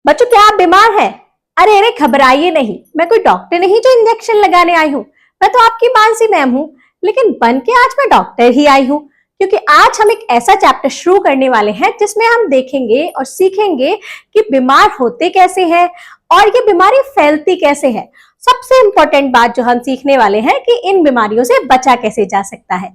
बच्चों क्या आप बीमार हैं? अरे अरे घबराइए नहीं, मैं कोई डॉक्टर नहीं जो इंजेक्शन लगाने आई हूँ। मैं तो आपकी मानसी मैम हूँ, लेकिन बन के आज मैं डॉक्टर ही आई हूँ, क्योंकि आज हम एक ऐसा चैप्टर शुरू करने वाले हैं जिसमें हम देखेंगे और सीखेंगे कि बीमार होते कैसे हैं और ये बीमारी फैलती कैसे है। सबसे इंपॉर्टेंट बात जो हम सीखने वाले हैं कि इन बीमारियों से बचा कैसे जा सकता है।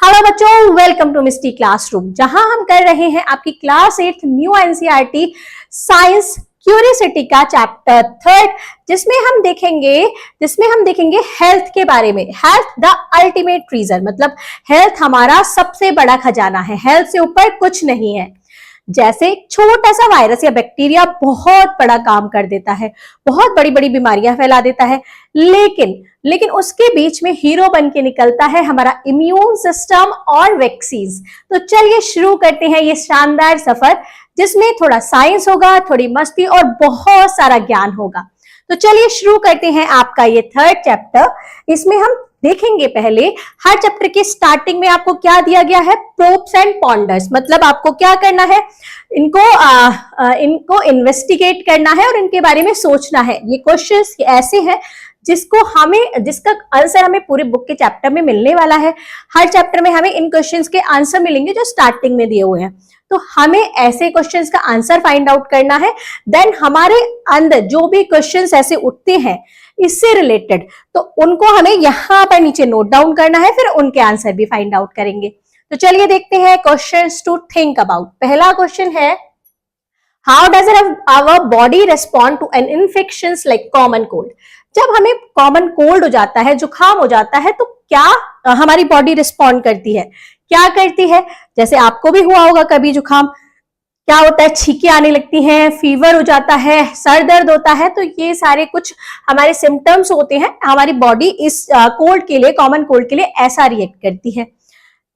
हेलो बच्चों, वेलकम टू मिस्टी क्लासरूम, जहां हम कर रहे हैं आपकी class 8 new NCERT science curiosity का चैप्टर 3, जिसमें हम देखेंगे हेल्थ के बारे में। हेल्थ द अल्टीमेट रीजन, मतलब हेल्थ हमारा सबसे बड़ा खजाना है, हेल्थ से ऊपर कुछ नहीं है। जैसे छोटा सा वायरस या बैक्टीरिया बहुत बड़ा काम कर देता है, बहुत बड़ी बड़ी बीमारियां फैला देता है, लेकिन उसके बीच में हीरो बन के निकलता है हमारा इम्यून सिस्टम और वैक्सीन। तो चलिए शुरू करते हैं ये शानदार सफर, जिसमें थोड़ा साइंस होगा, थोड़ी मस्ती और बहुत सारा ज्ञान होगा। तो चलिए शुरू करते हैं आपका ये 3rd चैप्टर। इसमें हम देखेंगे पहले हर चैप्टर के स्टार्टिंग में आपको क्या दिया गया है, प्रोब्स एंड पॉन्डर्स, मतलब आपको क्या करना है, इनको इन्वेस्टिगेट करना है और इनके बारे में सोचना है। ये क्वेश्चंस ऐसे हैं जिसका आंसर हमें पूरे बुक के चैप्टर में मिलने वाला है। हर चैप्टर में हमें इन क्वेश्चंस के आंसर मिलेंगे जो स्टार्टिंग में दिए हुए हैं, तो हमें ऐसे क्वेश्चंस का आंसर फाइंड आउट करना है। देन हमारे अंदर जो भी क्वेश्चंस ऐसे उठते हैं इससे रिलेटेड, तो उनको हमें यहाँ पर नीचे नोट डाउन करना है, फिर उनके आंसर भी फाइंड आउट करेंगे। तो चलिए देखते हैं क्वेश्चंस टू थिंक अबाउट। पहला क्वेश्चन है, how does our body respond to an infections like common cold. जब हमें कॉमन कोल्ड हो जाता है, जुकाम हो जाता है, तो क्या हमारी बॉडी रिस्पॉन्ड करती है, क्या करती है? जैसे आपको भी हुआ होगा कभी जुकाम, क्या होता है, छींके आने लगती हैं, फीवर हो जाता है, सर दर्द होता है। तो ये सारे कुछ हमारे सिम्टम्स होते हैं। हमारी बॉडी इस कोल्ड के लिए, कॉमन कोल्ड के लिए ऐसा रिएक्ट करती है।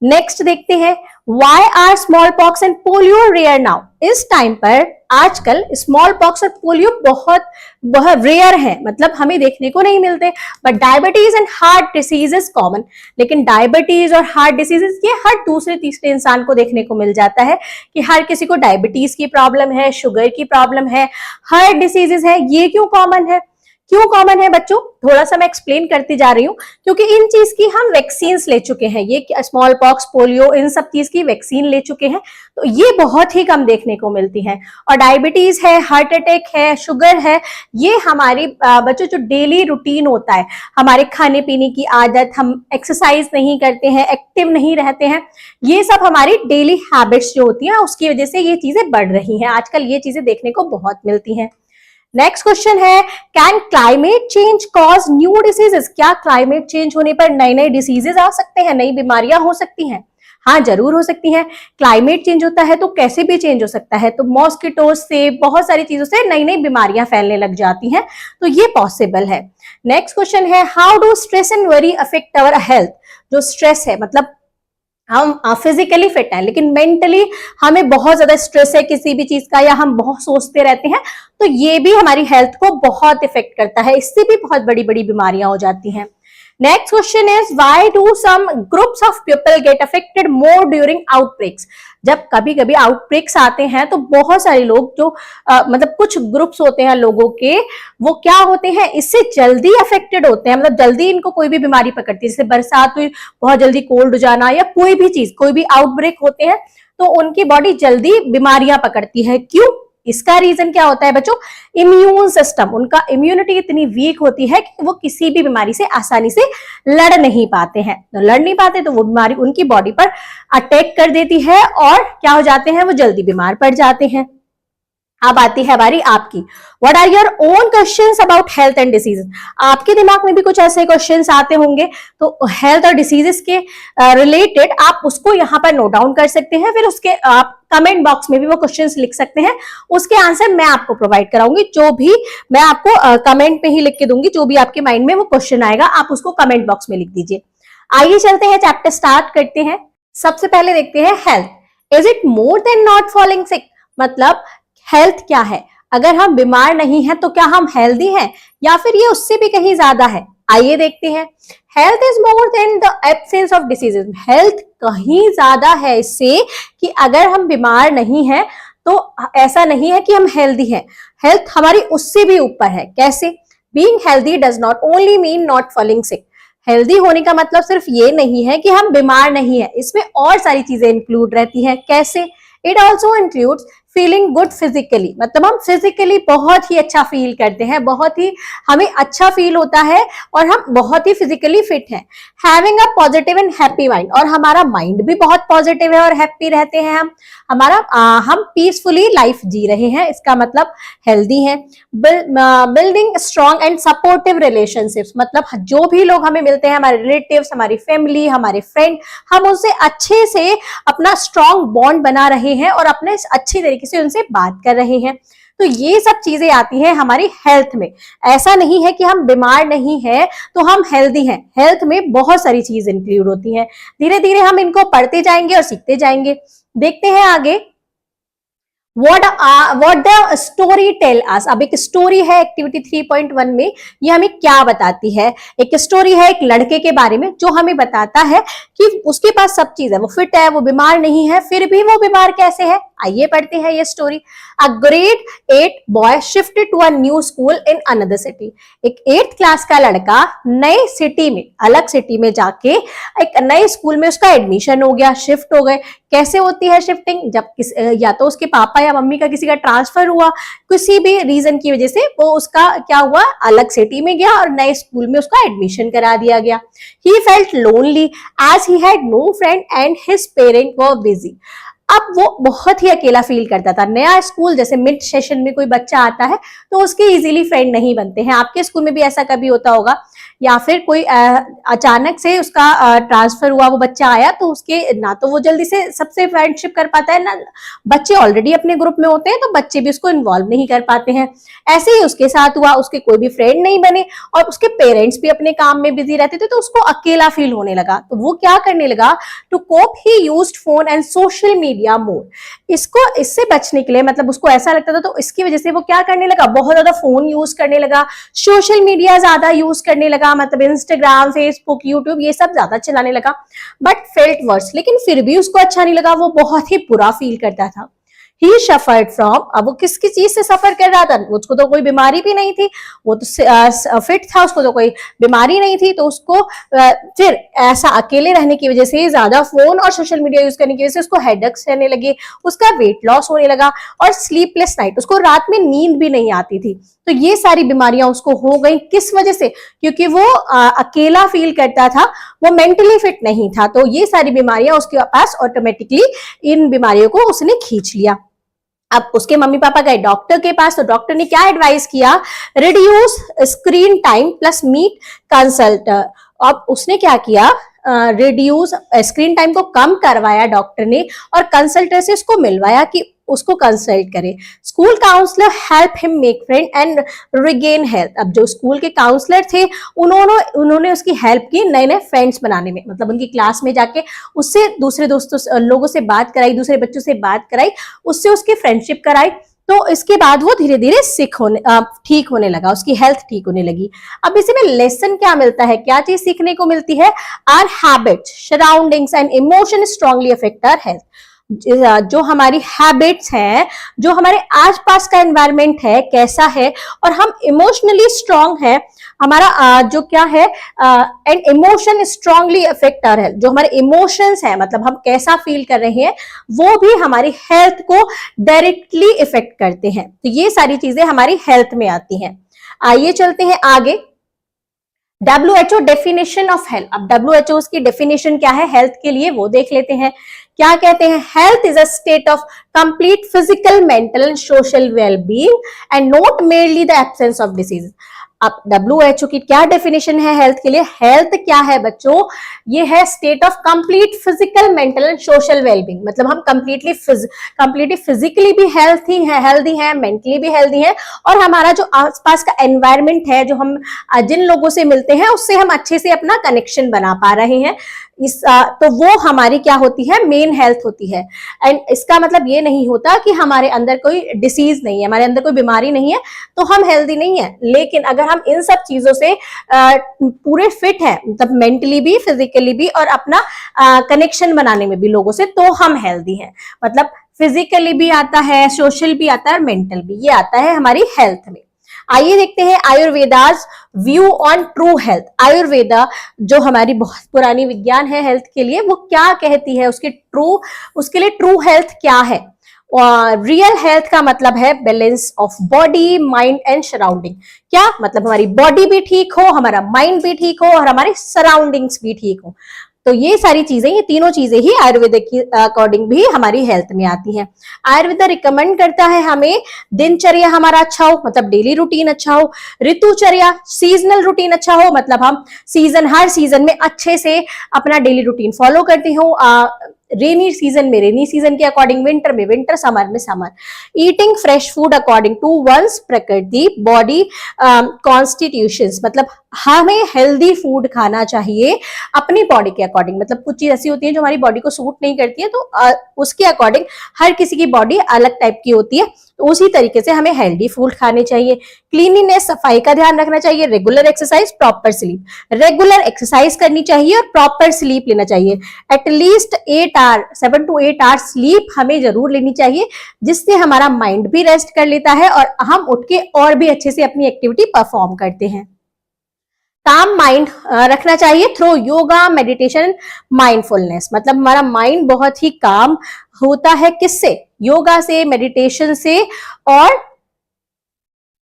नेक्स्ट देखते हैं, why are smallpox and polio rare now. इस टाइम पर आजकल स्मॉल पॉक्स और पोलियो बहुत रेयर है, मतलब हमें देखने को नहीं मिलते। But diabetes and heart disease is common. लेकिन डायबिटीज और हार्ट डिसीजेस ये हर दूसरे तीसरे इंसान को देखने को मिल जाता है कि हर किसी को डायबिटीज की प्रॉब्लम है, शुगर की प्रॉब्लम है, हार्ट डिसीजेस है। ये क्यों कॉमन है? बच्चों, थोड़ा सा मैं एक्सप्लेन करती जा रही हूँ, क्योंकि इन चीज की हम वैक्सीन ले चुके हैं। ये स्मॉल पॉक्स, पोलियो, इन सब चीज की वैक्सीन ले चुके हैं, तो ये बहुत ही कम देखने को मिलती है। और डायबिटीज है, हार्ट अटैक है, शुगर है, ये हमारी बच्चों जो डेली रूटीन होता है, हमारे खाने पीने की आदत, हम एक्सरसाइज नहीं करते हैं, एक्टिव नहीं रहते हैं, ये सब हमारी डेली हैबिट्स जो होती हैं उसकी वजह से ये चीजें बढ़ रही हैं। आजकल ये चीजें देखने को बहुत मिलती हैं। नेक्स्ट क्वेश्चन है, can climate change cause new diseases. क्या क्लाइमेट चेंज होने पर नए नए डिसीजेस आ सकते हैं, नई बीमारियां हो सकती हैं? हाँ, जरूर हो सकती हैं। क्लाइमेट चेंज होता है तो कैसे भी चेंज हो सकता है, तो मॉस्किटोज से, बहुत सारी चीजों से नई नई बीमारियां फैलने लग जाती हैं, तो ये पॉसिबल है। नेक्स्ट क्वेश्चन है, how do stress and worry affect our health. जो स्ट्रेस है, मतलब हम फिजिकली फिट हैं लेकिन मेंटली हमें बहुत ज्यादा स्ट्रेस है किसी भी चीज का, या हम बहुत सोचते रहते हैं, तो ये भी हमारी हेल्थ को बहुत इफेक्ट करता है। इससे भी बहुत बड़ी बड़ी बीमारियां हो जाती हैं। Next question is, why do some groups of people get affected more during outbreaks. जब कभी कभी आउटब्रेक्स आते हैं तो बहुत सारे लोग जो मतलब कुछ ग्रुप्स होते हैं लोगों के, वो क्या होते हैं, इससे जल्दी अफेक्टेड होते हैं, मतलब जल्दी इनको कोई भी बीमारी पकड़ती है। जैसे बरसात हुई, बहुत जल्दी कोल्ड हो जाना, या कोई भी चीज, कोई भी आउटब्रेक होते हैं तो उनकी बॉडी जल्दी बीमारियां पकड़ती है। क्यों? इसका रीजन क्या होता है बच्चों, इम्यून सिस्टम। उनका इम्यूनिटी इतनी वीक होती है कि वो किसी भी बीमारी से आसानी से लड़ नहीं पाते हैं। तो लड़ नहीं पाते तो वो बीमारी उनकी बॉडी पर अटैक कर देती है और क्या हो जाते हैं, वो जल्दी बीमार पड़ जाते हैं। अब आती है बारी आपकी। What are your own questions about health and diseases. आपके दिमाग में भी कुछ ऐसे क्वेश्चंस आते होंगे, तो हेल्थ और डिसीजेस के रिलेटेड आप उसको यहाँ पर नोट डाउन कर सकते हैं, फिर उसके आप कमेंट बॉक्स में भी वो क्वेश्चंस लिख सकते हैं। उसके आंसर मैं आपको प्रोवाइड कराऊंगी, जो भी मैं आपको कमेंट में ही लिख के दूंगी। जो भी आपके माइंड में वो क्वेश्चन आएगा आप उसको कमेंट बॉक्स में लिख दीजिए। आइए चलते हैं, चैप्टर स्टार्ट करते हैं। सबसे पहले देखते हैं health. Is it more than not falling sick, मतलब हेल्थ क्या है? अगर हम बीमार नहीं हैं तो क्या हम हेल्दी हैं, या फिर ये उससे भी कहीं ज्यादा है? आइए देखते हैं। Health is more than the absence of diseases. Health कहीं ज्यादा है इससे, कि अगर हम बीमार नहीं हैं तो ऐसा नहीं है कि हम हेल्दी हैं, हेल्थ हमारी उससे भी ऊपर है। कैसे? Being healthy does not only mean not falling sick. Healthy होने का मतलब सिर्फ ये नहीं है कि हम बीमार नहीं है, इसमें और सारी चीजें इंक्लूड रहती हैं। कैसे? It also includes feeling good physically, मतलब हम फिजिकली बहुत ही अच्छा फील करते हैं, बहुत ही हमें अच्छा फील होता है और हम बहुत ही फिजिकली फिट हैं। Having a positive and happy mind, और हमारा माइंड भी बहुत पॉजिटिव है और हैप्पी रहते हैं हम पीसफुली लाइफ जी रहे हैं, इसका मतलब हेल्दी है। Building strong and supportive relationships, मतलब जो भी लोग हमें मिलते हैं, हमारे रिलेटिव्स, हमारी फैमिली, हमारे फ्रेंड, हम उनसे अच्छे से अपना स्ट्रॉन्ग बॉन्ड बना रहे हैं और अपने अच्छी तरीके से उनसे बात कर रहे हैं। तो ये सब चीजें आती हैं हमारी हेल्थ में। ऐसा नहीं है कि हम बीमार नहीं है तो हम हेल्दी हैं, हेल्थ में बहुत सारी चीज इंक्लूड होती हैं। धीरे धीरे हम इनको पढ़ते जाएंगे और सीखते जाएंगे। देखते हैं आगे, what the story tell us। अब एक स्टोरी है एक्टिविटी 3.1 में, ये हमें क्या बताती है? एक स्टोरी है एक लड़के के बारे में जो हमें बताता है कि उसके पास सब चीज है, वो फिट है, वो बीमार नहीं है, फिर भी वो बीमार कैसे है? आइए पढ़ते हैं ये story. A grade 8 boy shifted to a new school in another city. एक 8th क्लास का लड़का नए सिटी में, अलग सिटी में जाके एक नए स्कूल में उसका एडमिशन हो गया, शिफ्ट हो गए। कैसे होती है शिफ्टिंग? जब या तो उसके पापा या मम्मी का किसी का ट्रांसफर हुआ, किसी भी रीजन की वजह से वो उसका क्या हुआ, अलग सिटी में गया और नए स्कूल में उसका एडमिशन करा दिया गया। He felt lonely as he had no friend and his parent were busy. अब वो बहुत ही अकेला फील करता था। नया स्कूल, जैसे मिड सेशन में कोई बच्चा आता है तो उसके इजीली फ्रेंड नहीं बनते हैं। आपके स्कूल में भी ऐसा कभी होता होगा, या फिर कोई अचानक से उसका ट्रांसफर हुआ, वो बच्चा आया तो उसके ना तो वो जल्दी से सबसे फ्रेंडशिप कर पाता है, ना बच्चे ऑलरेडी अपने ग्रुप में होते हैं तो बच्चे भी उसको इन्वॉल्व नहीं कर पाते हैं। ऐसे ही उसके साथ हुआ, उसके कोई भी फ्रेंड नहीं बने और उसके पेरेंट्स भी अपने काम में बिजी रहते थे, तो उसको अकेला फील होने लगा। तो वो क्या करने लगा? To cope he used phone and social media more. इससे बचने के लिए, मतलब उसको ऐसा लगता था, तो इसकी वजह से वो क्या करने लगा? बहुत ज्यादा फोन यूज करने लगा, सोशल मीडिया ज्यादा यूज करने लगा, मतलब इंस्टाग्राम, फेसबुक, यूट्यूब, ये सब ज्यादा चलाने लगा। बट फेल्ट वर्स, लेकिन फिर भी उसको अच्छा नहीं लगा, वो बहुत ही बुरा फील करता था। ही सफर्ड फ्रॉम, अब वो किसकी चीज से सफर कर रहा था? उसको तो कोई बीमारी भी नहीं थी, वो तो फिट था, उसको तो कोई बीमारी नहीं थी। तो उसको फिर ऐसा अकेले रहने की वजह से, ज्यादा फोन और सोशल मीडिया यूज करने की वजह से उसको हेडेक्स रहने लगे, उसका वेट लॉस होने लगा और स्लीपलेस नाइट, उसको रात में नींद भी नहीं आती थी। तो ये सारी बीमारियां उसको हो गई। किस वजह से? क्योंकि वो अकेला फील करता था, वो मेंटली फिट नहीं था। तो ये सारी बीमारियां उसके पास ऑटोमेटिकली, इन बीमारियों को उसने खींच लिया। अब उसके मम्मी पापा गए डॉक्टर के पास, तो डॉक्टर ने क्या एडवाइस किया? Reduce screen time plus meet consult. अब उसने क्या किया? रिड्यूस स्क्रीन टाइम को कम करवाया डॉक्टर ने और कंसल्टर से उसको मिलवाया कि उसको कंसल्ट करे। School counsellor help him make friend and regain health. अब जो स्कूल के काउंसलर थे उन्होंने उसकी हेल्प की नए नए फ्रेंड्स बनाने में, मतलब उनकी क्लास में जाके उससे दूसरे दोस्तों लोगों से बात कराई, दूसरे बच्चों से बात कराई, उससे उसकी फ्रेंडशिप कराई। तो इसके बाद वो धीरे धीरे ठीक होने लगा, उसकी हेल्थ ठीक होने लगी। अब इसी में लेसन क्या मिलता है, क्या चीज सीखने को मिलती है? Our habits, surroundings and emotion strongly affect our health. जो हमारी हैबिट्स हैं, जो हमारे आसपास का एनवायरनमेंट है कैसा है, और हम इमोशनली स्ट्रांग है, हमारा जो क्या है, and emotion strongly affect our health. जो हमारे इमोशंस हैं, मतलब हम कैसा फील कर रहे हैं, वो भी हमारी हेल्थ को डायरेक्टली इफेक्ट करते हैं। तो ये सारी चीजें हमारी हेल्थ में आती हैं। आइए चलते हैं आगे। WHO definition of health. अब WHO की डेफिनेशन क्या है हेल्थ के लिए, वो देख लेते हैं। क्या कहते हैं? Health is a state of complete physical, mental and social wellbeing and not merely the absence of disease. अब WHO की क्या डेफिनेशन है हेल्थ के लिए? हेल्थ क्या है बच्चों? ये है state of complete physical, mental and social wellbeing. मतलब हम कंप्लीटली फिजिकली भी हेल्दी हैं, मेंटली भी हेल्दी हैं, और हमारा जो आसपास का एनवायरनमेंट है, जो हम जिन लोगों से मिलते हैं, उससे हम अच्छे से अपना कनेक्शन बना पा रहे हैं। तो वो हमारी क्या होती है? मेन हेल्थ होती है। एंड इसका मतलब ये नहीं होता कि हमारे अंदर कोई डिसीज नहीं है, हमारे अंदर कोई बीमारी नहीं है तो हम हेल्दी नहीं है। लेकिन अगर हम इन सब चीजों से पूरे फिट हैं, मतलब मेंटली भी, फिजिकली भी, और अपना कनेक्शन बनाने में भी लोगों से, तो हम हेल्दी हैं। मतलब फिजिकली भी आता है, सोशल भी आता है और मेंटल भी, ये आता है हमारी हेल्थ में। आइए देखते हैं Ayurveda's view on true health. Ayurveda जो हमारी बहुत पुरानी विज्ञान है हेल्थ के लिए, वो क्या कहती है, उसके लिए ट्रू हेल्थ क्या है। रियल हेल्थ का मतलब है balance of body, mind and surrounding. क्या मतलब, हमारी बॉडी भी ठीक हो, हमारा माइंड भी ठीक हो और हमारे सराउंडिंग्स भी ठीक हो। तो ये सारी चीजें, ये तीनों चीजें ही आयुर्वेद की अकॉर्डिंग भी हमारी हेल्थ में आती हैं। आयुर्वेद रिकमेंड करता है हमें दिनचर्या हमारा अच्छा हो, मतलब डेली रूटीन अच्छा हो, ऋतुचर्या सीजनल रूटीन अच्छा हो, मतलब हम हर सीजन में अच्छे से अपना डेली रूटीन फॉलो करते हो। रेनी सीजन में रेनी सीजन के अकॉर्डिंग, विंटर में विंटर, समर में summer. Eating fresh food according to one's prakriti body constitutions, मतलब हमें हेल्दी फूड खाना चाहिए अपनी बॉडी के अकॉर्डिंग। मतलब कुछ चीज ऐसी होती है जो हमारी बॉडी को सूट नहीं करती है, तो उसके अकॉर्डिंग हर किसी की बॉडी अलग टाइप की होती है, तो उसी तरीके से हमें हेल्दी फूड खाने चाहिए। क्लीनिनेस, सफाई का ध्यान रखना चाहिए। Regular exercise, proper sleep, regular exercise करनी चाहिए और प्रॉपर स्लीप लेना चाहिए। एटलीस्ट 7 to 8 आवर्स स्लीप हमें जरूर लेनी चाहिए, जिससे हमारा माइंड भी रेस्ट कर लेता है और हम उठ के और भी अच्छे से अपनी एक्टिविटी परफॉर्म करते हैं। काम माइंड रखना चाहिए थ्रू योगा, मेडिटेशन, माइंडफुलनेस, मतलब हमारा माइंड बहुत ही काम होता है किससे, योगा से, मेडिटेशन से और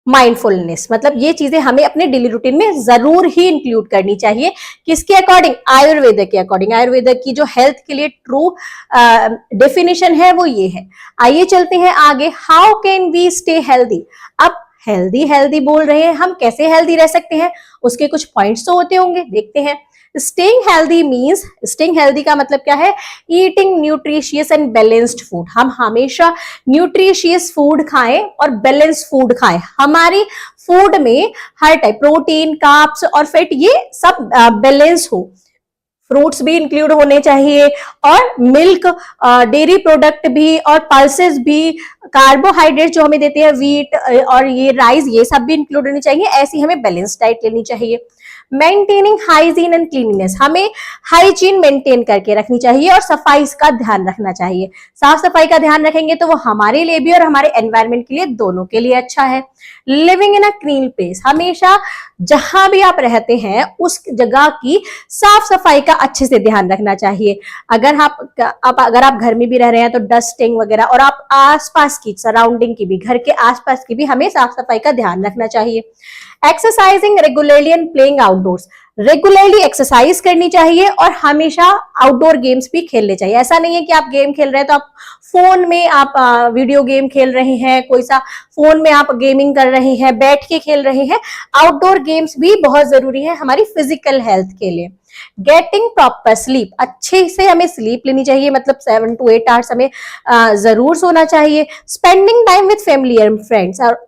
माइंडफुलनेस। मतलब ये चीजें हमें अपने डेली रूटीन में जरूर ही इंक्लूड करनी चाहिए। किसके अकॉर्डिंग, आयुर्वेद के अकॉर्डिंग। आयुर्वेद की जो हेल्थ के लिए ट्रू डेफिनेशन है वो ये है। आइए चलते हैं आगे। How can we stay healthy. अब हेल्दी बोल रहे हैं, हम कैसे हेल्दी रह सकते हैं, उसके कुछ पॉइंट्स तो होते होंगे, देखते हैं। Staying healthy means, staying healthy का मतलब क्या है, eating nutritious and balanced food. हम हमेशा न्यूट्रिशियस फूड खाएं और बैलेंस फूड खाएं। हमारी फूड में हर टाइप, प्रोटीन, कार्ब्स और फैट, ये सब बैलेंस हो। फ्रूट्स भी इंक्लूड होने चाहिए और मिल्क, डेयरी प्रोडक्ट भी और पल्सेस भी, कार्बोहाइड्रेट जो हमें देते हैं वीट और ये राइस, ये सब भी इंक्लूड होनी चाहिए। ऐसी हमें बैलेंस डाइट लेनी चाहिए। मेंटेनिंग हाइजीन एंड क्लीनलीनेस, हमें हाइजीन मेंटेन करके रखनी चाहिए और सफाई का ध्यान रखना चाहिए। साफ सफाई का ध्यान रखेंगे तो वो हमारे लिए भी और हमारे एनवायरमेंट के लिए, दोनों के लिए अच्छा है। Living in a clean place, हमेशा जहां भी आप रहते हैं उस जगह की साफ सफाई का अच्छे से ध्यान रखना चाहिए। अगर आप घर में भी रह रहे हैं तो डस्टिंग वगैरह, और आप आसपास की सराउंडिंग की भी, घर के आसपास की भी हमें साफ सफाई का ध्यान रखना चाहिए। Exercising regularly and playing outdoors, regularly exercise करनी चाहिए और हमेशा आउटडोर गेम्स भी खेलने चाहिए। ऐसा नहीं है कि आप गेम खेल रहे हैं तो आप फोन में आप वीडियो गेम खेल रहे हैं, कोई सा फोन में आप गेमिंग कर रहे हैं, बैठ के खेल रहे हैं। आउटडोर गेम्स भी बहुत जरूरी है हमारी फिजिकल हेल्थ के लिए। गेटिंग प्रॉपर स्लीप, अच्छे से हमें स्लीप लेनी चाहिए, मतलब 7 to 8 आवर्स हमें जरूर सोना चाहिए। Spending time with family and friends, और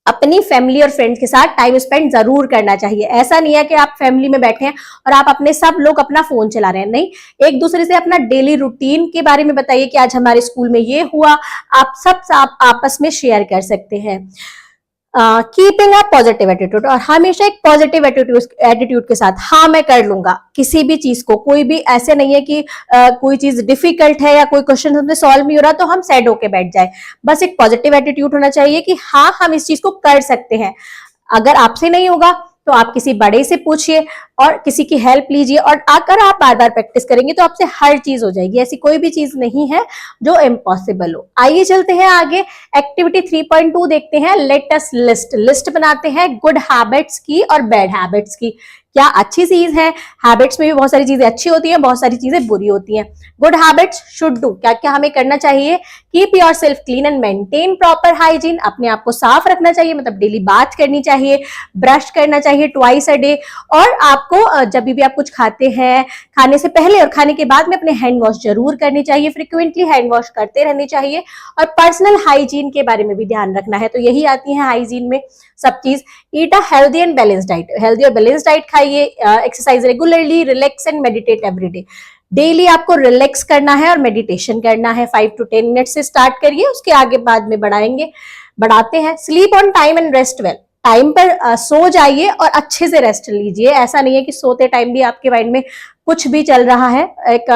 अपनी फैमिली और फ्रेंड्स के साथ टाइम स्पेंड जरूर करना चाहिए। ऐसा नहीं है कि आप फैमिली में बैठे हैं और आप अपने सब लोग अपना फोन चला रहे हैं, नहीं, एक दूसरे से अपना डेली रूटीन के बारे में बताइए कि आज हमारे स्कूल में ये हुआ, आप आपस में शेयर कर सकते हैं। कीपिंग अ पॉजिटिव एटीट्यूड, और हमेशा एक पॉजिटिव एटीट्यूड के साथ, हाँ मैं कर लूंगा किसी भी चीज को। कोई भी ऐसे नहीं है कि कोई चीज डिफिकल्ट है या कोई क्वेश्चन हमसे सॉल्व नहीं हो रहा तो हम सैड होके बैठ जाए। बस एक पॉजिटिव एटीट्यूड होना चाहिए कि हाँ हम इस चीज को कर सकते हैं। अगर आपसे नहीं होगा तो आप किसी बड़े से पूछिए और किसी की हेल्प लीजिए, और अगर आप बार बार प्रैक्टिस करेंगे तो आपसे हर चीज हो जाएगी। ऐसी कोई भी चीज नहीं है जो इम्पॉसिबल हो। आइए चलते हैं आगे, एक्टिविटी 3.2 देखते हैं। लेट अस लिस्ट बनाते हैं गुड हैबिट्स की और बैड हैबिट्स की। क्या अच्छी चीज है, हैबिट्स में भी बहुत सारी चीजें अच्छी होती हैं, बहुत सारी चीजें बुरी होती हैं। गुड हैबिट्स शुड डू, क्या क्या हमें करना चाहिए। Keep your self clean and maintain proper hygiene, अपने आप को साफ रखना चाहिए, मतलब डेली बाथ करनी चाहिए, ब्रश करना चाहिए ट्वाइस अ डे, और आपको जब भी आप कुछ खाते हैं, खाने से पहले और खाने के बाद में अपने हैंड वॉश जरूर करनी चाहिए, फ्रिक्वेंटली हैंड वॉश करते रहने चाहिए, और पर्सनल हाइजीन के बारे में भी ध्यान रखना है। तो यही आती है हाइजीन में सब चीज। Eat a healthy and balance diet, healthy और बैलेंस डाइट खाइए। Exercise regularly, relax and meditate every day, daily आपको रिलैक्स करना है और मेडिटेशन करना है। 5 to 10 मिनट से स्टार्ट करिए, उसके आगे बाद में बढ़ाते हैं। Sleep on time and rest well, time पर सो जाइए और अच्छे से रेस्ट लीजिए। ऐसा नहीं है कि सोते टाइम भी आपके माइंड में कुछ भी चल रहा है। एक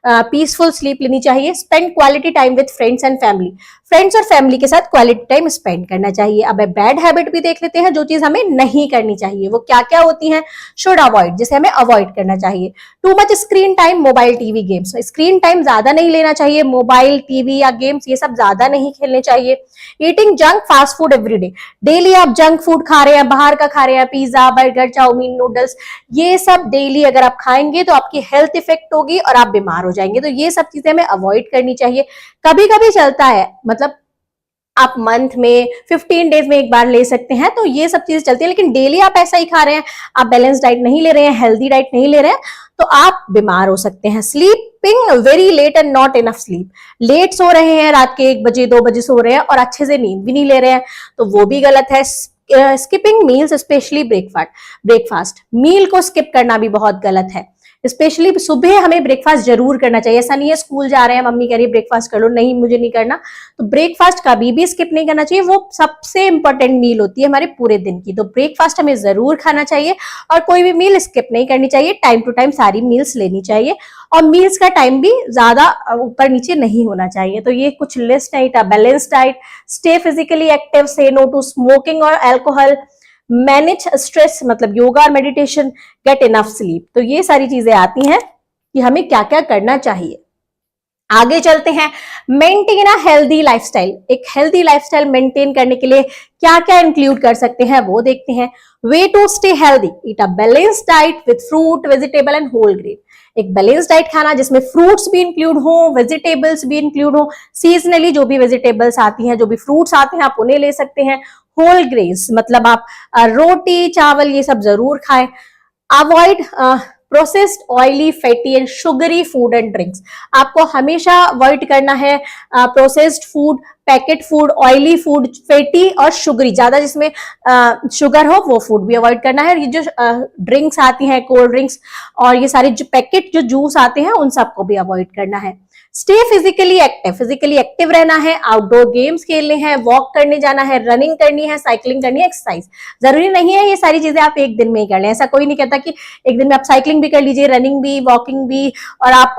पीसफुल स्लीप लेनी चाहिए। Spend quality time with friends and family, friends और फैमिली के साथ क्वालिटी टाइम स्पेंड करना चाहिए। अब बैड हैबिट भी देख लेते हैं, जो चीज हमें नहीं करनी चाहिए वो क्या क्या होती हैं। शुड अवॉइड, जिसे हमें अवॉइड करना चाहिए। Too much screen time, mobile TV games, screen time ज्यादा नहीं लेना चाहिए। मोबाइल टीवी या गेम्स ये सब ज्यादा नहीं खेलने चाहिए। Eating junk fast food everyday, daily आप जंक फूड खा रहे हैं, बाहर का खा रहे हैं, पिज्जा बर्गर चाउमीन नूडल्स, ये सब डेली अगर आप खाएंगे तो आपकी हेल्थ इफेक्ट होगी और आप बीमार हो जाएंगे। तो ये सब चीजें हमें अवॉइड करनी चाहिए। कभी कभी चलता है, मतलब आप मंथ में 15 डेज में एक बार ले सकते हैं, तो ये सब चीजें चलती है। लेकिन डेली आप ऐसा ही खा रहे हैं, आप बैलेंस डाइट नहीं ले रहे हैं, हेल्दी डाइट नहीं ले रहे हैं, तो आप बीमार हो सकते हैं। Sleeping very late and not enough sleep, late सो रहे हैं, रात के 1 बजे 2 बजे सो रहे हैं और अच्छे से नींद भी नहीं ले रहे हैं, तो वो भी गलत है। स्किपिंग मील्स, स्पेशली ब्रेकफास्ट, मील को स्किप करना भी बहुत गलत है। स्पेशली सुबह हमें ब्रेकफास्ट जरूर करना चाहिए। ऐसा नहीं है स्कूल जा रहे हैं मम्मी कह रही है ब्रेकफास्ट कर लो, नहीं मुझे नहीं करना, तो ब्रेकफास्ट कभी भी स्किप नहीं करना चाहिए। वो सबसे इंपॉर्टेंट मील होती है हमारे पूरे दिन की, तो ब्रेकफास्ट हमें जरूर खाना चाहिए और कोई भी मील स्किप नहीं करनी चाहिए। टाइम टू टाइम सारी मील्स लेनी चाहिए और मील्स का टाइम भी ज्यादा ऊपर नीचे नहीं होना चाहिए। तो ये कुछ लिस्ट है। Balance diet, stay physically active, से नो टू स्मोकिंग और एल्कोहल, मैनेज स्ट्रेस मतलब योगा और मेडिटेशन, गेट इनफ स्लीप। तो ये सारी चीजें आती हैं कि हमें क्या क्या करना चाहिए। आगे चलते हैं, मेंटेन अ हेल्दी लाइफस्टाइल। एक हेल्दी लाइफस्टाइल मेंटेन करने के लिए क्या क्या इंक्लूड कर सकते हैं वो देखते हैं। Way to stay healthy, eat a balance diet with fruit vegetable and whole grain. एक बैलेंस डाइट खाना जिसमें फ्रूट्स भी इंक्लूड हो, वेजिटेबल्स भी इंक्लूड हो, सीजनली जो भी वेजिटेबल्स आती हैं, जो भी फ्रूट्स आते हैं आप उन्हें ले सकते हैं। होल ग्रेन्स मतलब आप रोटी चावल ये सब जरूर खाएं। Avoid processed oily fatty and sugary food and drinks, आपको हमेशा अवॉइड करना है processed food, packet food, oily food, fatty और शुगरी, ज्यादा जिसमें शुगर हो वो फूड भी अवॉइड करना है। ये जो ड्रिंक्स आती हैं, कोल्ड ड्रिंक्स और ये सारे जो पैकेट जो जूस आते हैं उन सबको भी अवॉइड करना है। Stay physically active, physically active रहना है, आउटडोर गेम्स खेलने हैं, वॉक करने जाना है, रनिंग करनी है, साइकिलिंग करनी है, एक्सरसाइज। जरूरी नहीं है ये सारी चीजें आप एक दिन में ही कर लें, ऐसा कोई नहीं कहता कि एक दिन में आप साइकिलिंग भी कर लीजिए, रनिंग भी, वॉकिंग भी और आप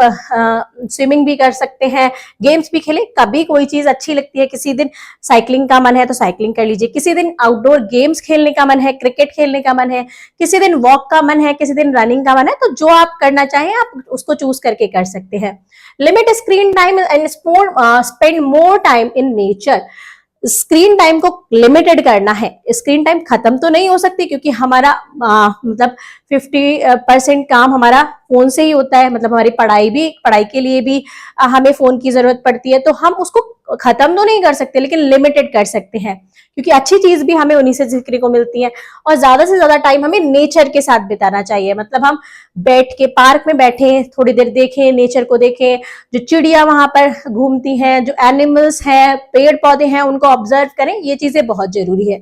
स्विमिंग भी कर सकते हैं, गेम्स भी खेलें। कभी कोई चीज अच्छी लगती है, किसी दिन साइकिलिंग का मन है तो साइकिलिंग कर लीजिए, किसी दिन आउटडोर गेम्स खेलने का मन है, क्रिकेट खेलने का मन है, किसी दिन वॉक का मन है, किसी दिन रनिंग का मन है, तो जो आप करना चाहें आप उसको चूज करके कर सकते हैं। Limit screen time and spend more time in nature, screen time को लिमिटेड करना है। स्क्रीन टाइम खत्म तो नहीं हो सकती क्योंकि हमारा मतलब 50% काम हमारा फोन से ही होता है, मतलब हमारी पढ़ाई के लिए भी हमें फोन की जरूरत पड़ती है, तो हम उसको खत्म तो नहीं कर सकते लेकिन लिमिटेड कर सकते हैं क्योंकि अच्छी चीज भी हमें उन्हीं से सीखने को मिलती है। और ज्यादा से ज्यादा टाइम हमें नेचर के साथ बिताना चाहिए, मतलब हम बैठ के पार्क में बैठे थोड़ी देर देखें, नेचर को देखें, जो चिड़िया वहां पर घूमती हैं, जो एनिमल्स हैं, पेड़ पौधे हैं, उनको ऑब्जर्व करें, ये चीजें बहुत जरूरी है।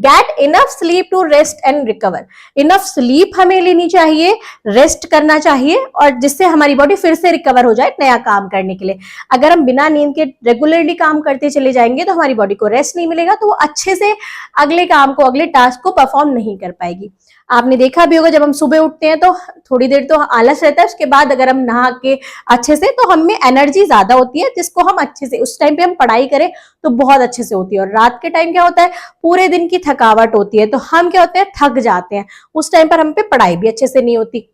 Get enough sleep to rest and recover, enough sleep हमें लेनी चाहिए, रेस्ट करना चाहिए और जिससे हमारी बॉडी फिर से रिकवर हो जाए नया काम करने के लिए। अगर हम बिना नींद के रेगुलरली काम करते चले जाएंगे तो हमारी बॉडी को रेस्ट नहीं मिलेगा, तो वो अच्छे से अगले काम को, अगले टास्क को परफॉर्म नहीं कर पाएगी। आपने देखा भी होगा जब हम सुबह उठते हैं तो थोड़ी देर तो आलस रहता है, उसके बाद अगर हम नहा के अच्छे से तो हम में एनर्जी ज्यादा होती है, जिसको हम अच्छे से उस टाइम पे हम पढ़ाई करें तो बहुत अच्छे से होती है। और रात के टाइम क्या होता है, पूरे दिन की थकावट होती है, तो हम क्या होते हैं, थक जाते हैं, उस टाइम पर हम पे पढ़ाई भी अच्छे से नहीं होती।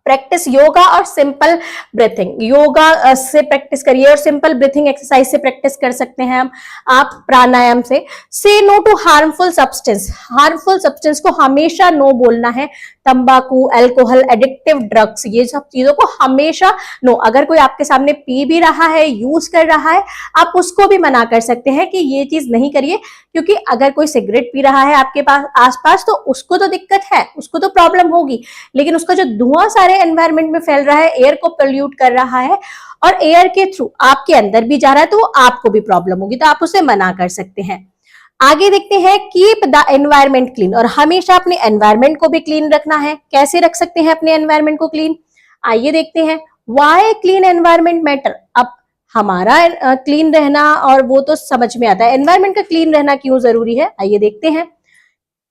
प्रैक्टिस योगा और सिंपल ब्रीथिंग, योगा से प्रैक्टिस करिए और सिंपल ब्रीथिंग एक्सरसाइज से प्रैक्टिस कर सकते हैं हम, आप प्राणायाम से। Say no to harmful substance, harmful substance को हमेशा नो बोलना है, तंबाकू, अल्कोहल, एडिक्टिव ड्रग्स, ये सब चीजों को हमेशा नो। अगर कोई आपके सामने पी भी रहा है, यूज कर रहा है, आप उसको भी मना कर सकते हैं कि ये चीज नहीं करिए, क्योंकि अगर कोई सिगरेट पी रहा है आपके पास आसपास तो उसको तो दिक्कत है, उसको तो प्रॉब्लम होगी, लेकिन उसका जो धुआं सारे एनवायरनमेंट में फैल रहा है, एयर को पोल्यूट कर रहा है और एयर के थ्रू आपके अंदर भी जा रहा है, तो वो आपको भी प्रॉब्लम होगी, तो आप उसे मना कर सकते हैं। आगे देखते हैं, कीप द एनवायरनमेंट क्लीन, और हमेशा अपने एनवायरनमेंट को भी क्लीन रखना है। कैसे रख सकते हैं अपने एनवायरनमेंट को क्लीन, आइए देखते हैं। व्हाई क्लीन एनवायरनमेंट मैटर, अब हमारा क्लीन रहना और वो तो समझ में आता है, एनवायरनमेंट का क्लीन रहना क्यों जरूरी है, आइए देखते हैं।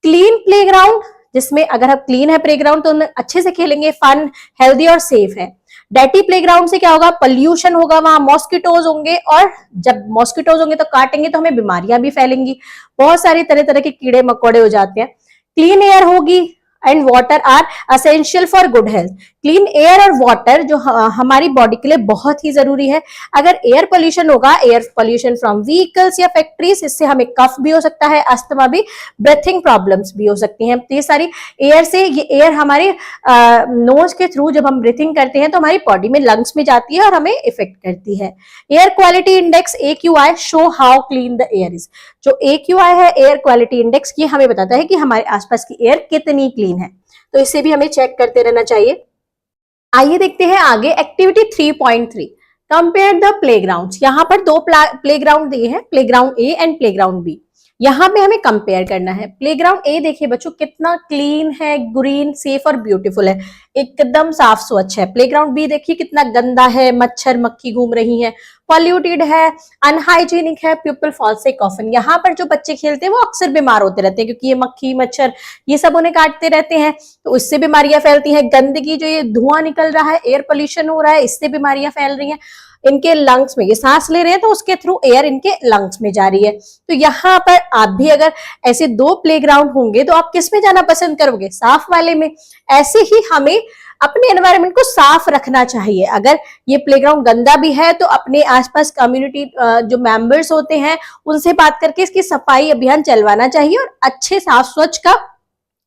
क्लीन प्लेग्राउंड, जिसमें अगर आप क्लीन है प्लेग्राउंड तो अच्छे से खेलेंगे, फन, हेल्दी और सेफ है। डर्टी प्लेग्राउंड से क्या होगा, पोल्यूशन होगा, वहां मॉस्किटोज होंगे, और जब मॉस्किटोज होंगे तो काटेंगे तो हमें बीमारियां भी फैलेंगी, बहुत सारी तरह तरह के कीड़े मकोड़े हो जाते हैं। क्लीन एयर होगी and water are essential for good health. Clean air और वाटर जो हमारी बॉडी के लिए बहुत ही जरूरी है। अगर एयर पोल्यूशन होगा, एयर पोल्यूशन फ्रॉम व्हीकल्स या फैक्ट्रीज, इससे हमें कफ भी हो सकता है, अस्थमा भी, ब्रीथिंग प्रॉब्लम्स भी हो सकती हैं। तो ये सारी एयर से, ये एयर हमारे नोज के थ्रू जब हम ब्रीथिंग करते हैं तो हमारी बॉडी में, लंग्स में जाती है और हमें इफेक्ट करती है। Air quality index AQI show how clean the air is. जो AQI है, एयर क्वालिटी इंडेक्स, ये हमें बताता है कि हमारे आसपास की एयर कितनी क्लीन है, तो इसे भी हमें चेक करते रहना चाहिए। आइए देखते हैं आगे एक्टिविटी 3.3, कंपेयर द प्लेग्राउंड्स। यहाँ पर दो प्लेग्राउंड दिए हैं, playground A and playground B. यहाँ पे हमें कंपेयर करना है। प्लेग्राउंड ए देखिए बच्चों कितना क्लीन है, ग्रीन, सेफ और ब्यूटीफुल है, एकदम साफ स्वच्छ है। प्लेग्राउंड बी देखिए कितना गंदा है, मच्छर मक्खी घूम रही हैं, पॉल्यूटेड है, अनहाइजीनिक है, पीपल फॉल सिक ऑफन। यहाँ पर जो बच्चे खेलते हैं वो अक्सर बीमार होते रहते हैं, क्योंकि ये मक्खी मच्छर ये सब उन्हें काटते रहते हैं, तो इससे बीमारियां फैलती हैं। गंदगी, जो ये धुआं निकल रहा है, एयर पोल्यूशन हो रहा है, इससे बीमारियां फैल रही हैं। इनके लंग्स में, ये सांस ले रहे हैं तो उसके थ्रू एयर इनके लंग्स में जा रही है। तो यहाँ पर आप भी अगर ऐसे दो प्लेग्राउंड होंगे तो आप किस में जाना पसंद करोगे, साफ वाले में। ऐसे ही हमें अपने एनवायरनमेंट को साफ रखना चाहिए। अगर ये प्लेग्राउंड गंदा भी है तो अपने आसपास कम्युनिटी जो मेंबर्स होते हैं उनसे बात करके इसकी सफाई अभियान चलवाना चाहिए और अच्छे साफ स्वच्छ का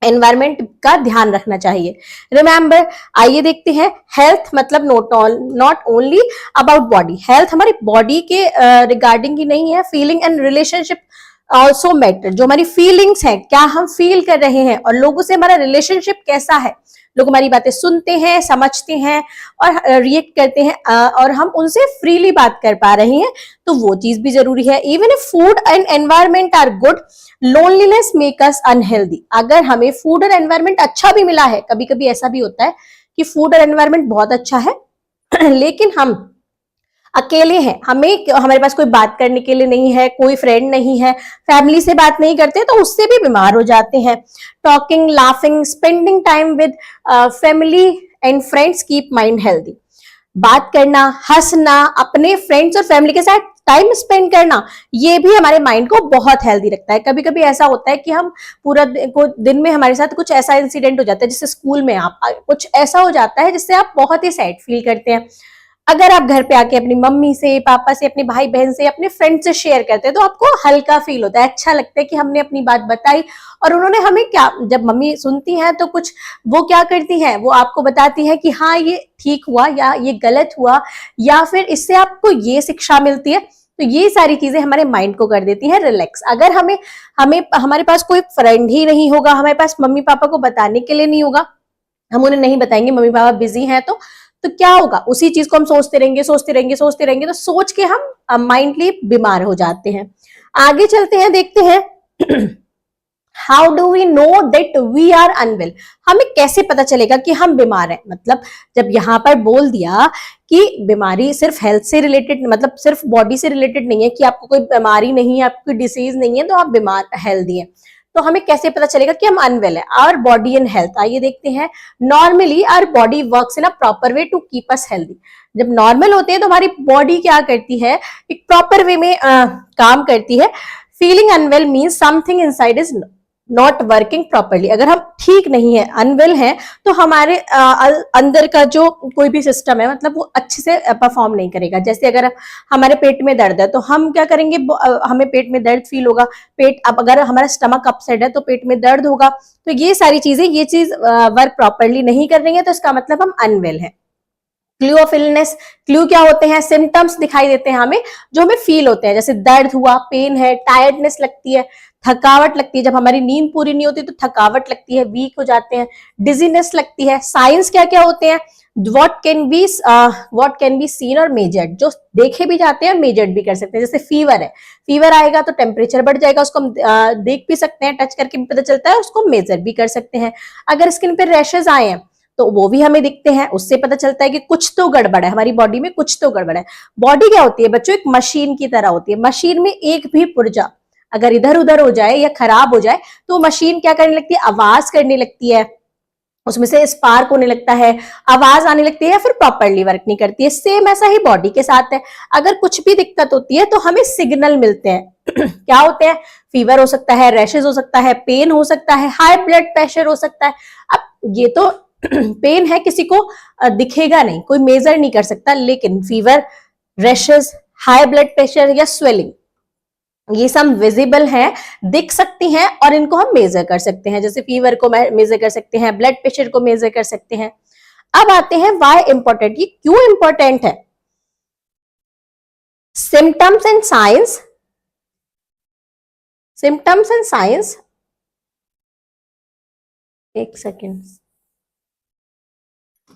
एनवायरमेंट का ध्यान रखना चाहिए। रिमेंबर, आइए देखते हैं, हेल्थ मतलब not only about body. Health हमारी बॉडी के रिगार्डिंग ही नहीं है, feeling and relationship also matter. जो हमारी फीलिंग्स है, क्या हम फील कर रहे हैं और लोगों से हमारा रिलेशनशिप कैसा है, लोग हमारी बातें सुनते हैं, समझते हैं और रिएक्ट करते हैं, और हम उनसे फ्रीली बात कर पा रहे हैं, तो वो चीज भी जरूरी है। Even if food and environment are good, loneliness make us unhealthy. अगर हमें फूड और एनवायरमेंट अच्छा भी मिला है, कभी कभी ऐसा भी होता है कि फूड और एनवायरमेंट बहुत अच्छा है लेकिन हम अकेले हैं, हमारे पास कोई बात करने के लिए नहीं है, कोई फ्रेंड नहीं है, फैमिली से बात नहीं करते, तो उससे भी बीमार हो जाते हैं। Talking, laughing, spending time with family and friends keep mind healthy. बात करना, हंसना, अपने फ्रेंड्स और फैमिली के साथ टाइम स्पेंड करना, ये भी हमारे माइंड को बहुत हेल्दी रखता है। कभी कभी ऐसा होता है कि हम पूरा दिन में हमारे साथ कुछ ऐसा इंसिडेंट हो जाता है, जैसे स्कूल में आप कुछ ऐसा हो जाता है जिससे आप बहुत ही सैड फील करते हैं। अगर आप घर पे आके अपनी मम्मी से, पापा से, अपने भाई बहन से, अपने फ्रेंड से शेयर करते हैं तो आपको हल्का फील होता है, अच्छा लगता है कि हमने अपनी बात बताई और उन्होंने हमें क्या, जब मम्मी सुनती हैं तो कुछ वो क्या करती हैं, वो आपको बताती है कि हाँ ये ठीक हुआ या ये गलत हुआ, या फिर इससे आपको ये शिक्षा मिलती है। तो ये सारी चीजें हमारे माइंड को कर देती है रिलैक्स। अगर हमें हमारे पास कोई फ्रेंड ही नहीं होगा, हमारे पास मम्मी पापा को बताने के लिए नहीं होगा, हम उन्हें नहीं बताएंगे, मम्मी पापा बिजी हैं, तो क्या होगा, उसी चीज को हम सोचते रहेंगे, तो सोच के हम माइंडली बीमार हो जाते हैं। आगे चलते हैं, देखते हैं how do we know that we are unwell. हमें कैसे पता चलेगा कि हम बीमार हैं। मतलब जब यहाँ पर बोल दिया कि बीमारी सिर्फ हेल्थ से रिलेटेड, मतलब सिर्फ बॉडी से रिलेटेड नहीं है, कि आपको कोई बीमारी नहीं है, आपको कोई डिसीज नहीं है तो आप बीमार, हेल्दी हैं, तो हमें कैसे पता चलेगा कि हम अनवेल है। आवर बॉडी एंड हेल्थ, आइए देखते हैं। Normally our body works in a proper way to keep us healthy. जब नॉर्मल होते हैं तो हमारी बॉडी क्या करती है, एक प्रॉपर वे में काम करती है। Feeling unwell means something inside is not working properly. अगर हम ठीक नहीं है, अनवेल है, तो हमारे अंदर का जो कोई भी सिस्टम है, मतलब वो अच्छे से परफॉर्म नहीं करेगा। जैसे अगर हमारे पेट में दर्द है तो हम क्या करेंगे, हमें पेट में दर्द फील होगा, अब अगर हमारा स्टमक अपसेट है तो पेट में दर्द होगा। तो ये सारी चीजें, ये चीज वर्क प्रॉपरली नहीं कर रही है, तो इसका मतलब हम अनवेल है। क्लू ऑफ इलनेस, क्लू क्या होते हैं, सिम्टम्स दिखाई देते हैं हमें जो हमें फील होते हैं, जैसे दर्द हुआ, पेन है, टायर्डनेस लगती है, थकावट लगती है, जब हमारी नींद पूरी नहीं होती तो थकावट लगती है, वीक हो जाते हैं, डिजीनेस लगती है। साइंस क्या क्या होते हैं, व्हाट कैन बी सीन और मेजर्ड, जो देखे भी जाते हैं, मेजर्ड भी कर सकते हैं। जैसे फीवर है, फीवर आएगा तो टेम्परेचर बढ़ जाएगा, उसको हम देख भी सकते हैं, टच करके भी पता चलता है, उसको मेजर भी कर सकते हैं। अगर स्किन पे रैशेज आए हैं तो वो भी हमें दिखते हैं, उससे पता चलता है कि कुछ तो गड़बड़ है हमारी बॉडी में, कुछ तो गड़बड़ है। बॉडी क्या होती है बच्चों, एक मशीन की तरह होती है। मशीन में एक भी पुर्जा अगर इधर उधर हो जाए या खराब हो जाए तो मशीन क्या करने लगती है, आवाज करने लगती है, उसमें से स्पार्क होने लगता है, आवाज आने लगती है, या फिर प्रॉपरली वर्क नहीं करती है। सेम ऐसा ही बॉडी के साथ है, अगर कुछ भी दिक्कत होती है तो हमें सिग्नल मिलते हैं क्या होते हैं? फीवर हो सकता है, रैशेज हो सकता है, पेन हो सकता है, हाई ब्लड प्रेशर हो सकता है। अब ये तो पेन है, किसी को दिखेगा नहीं, कोई मेजर नहीं कर सकता, लेकिन fever, rashes, high blood pressure या स्वेलिंग, ये सब विजिबल हैं, दिख सकती हैं, और इनको हम मेजर कर सकते हैं। जैसे फीवर को मेजर कर सकते हैं, ब्लड प्रेशर को मेजर कर सकते हैं। अब आते हैं व्हाई इंपॉर्टेंट, ये क्यों इंपॉर्टेंट है? Symptoms and science, symptoms and science, एक सेकेंड,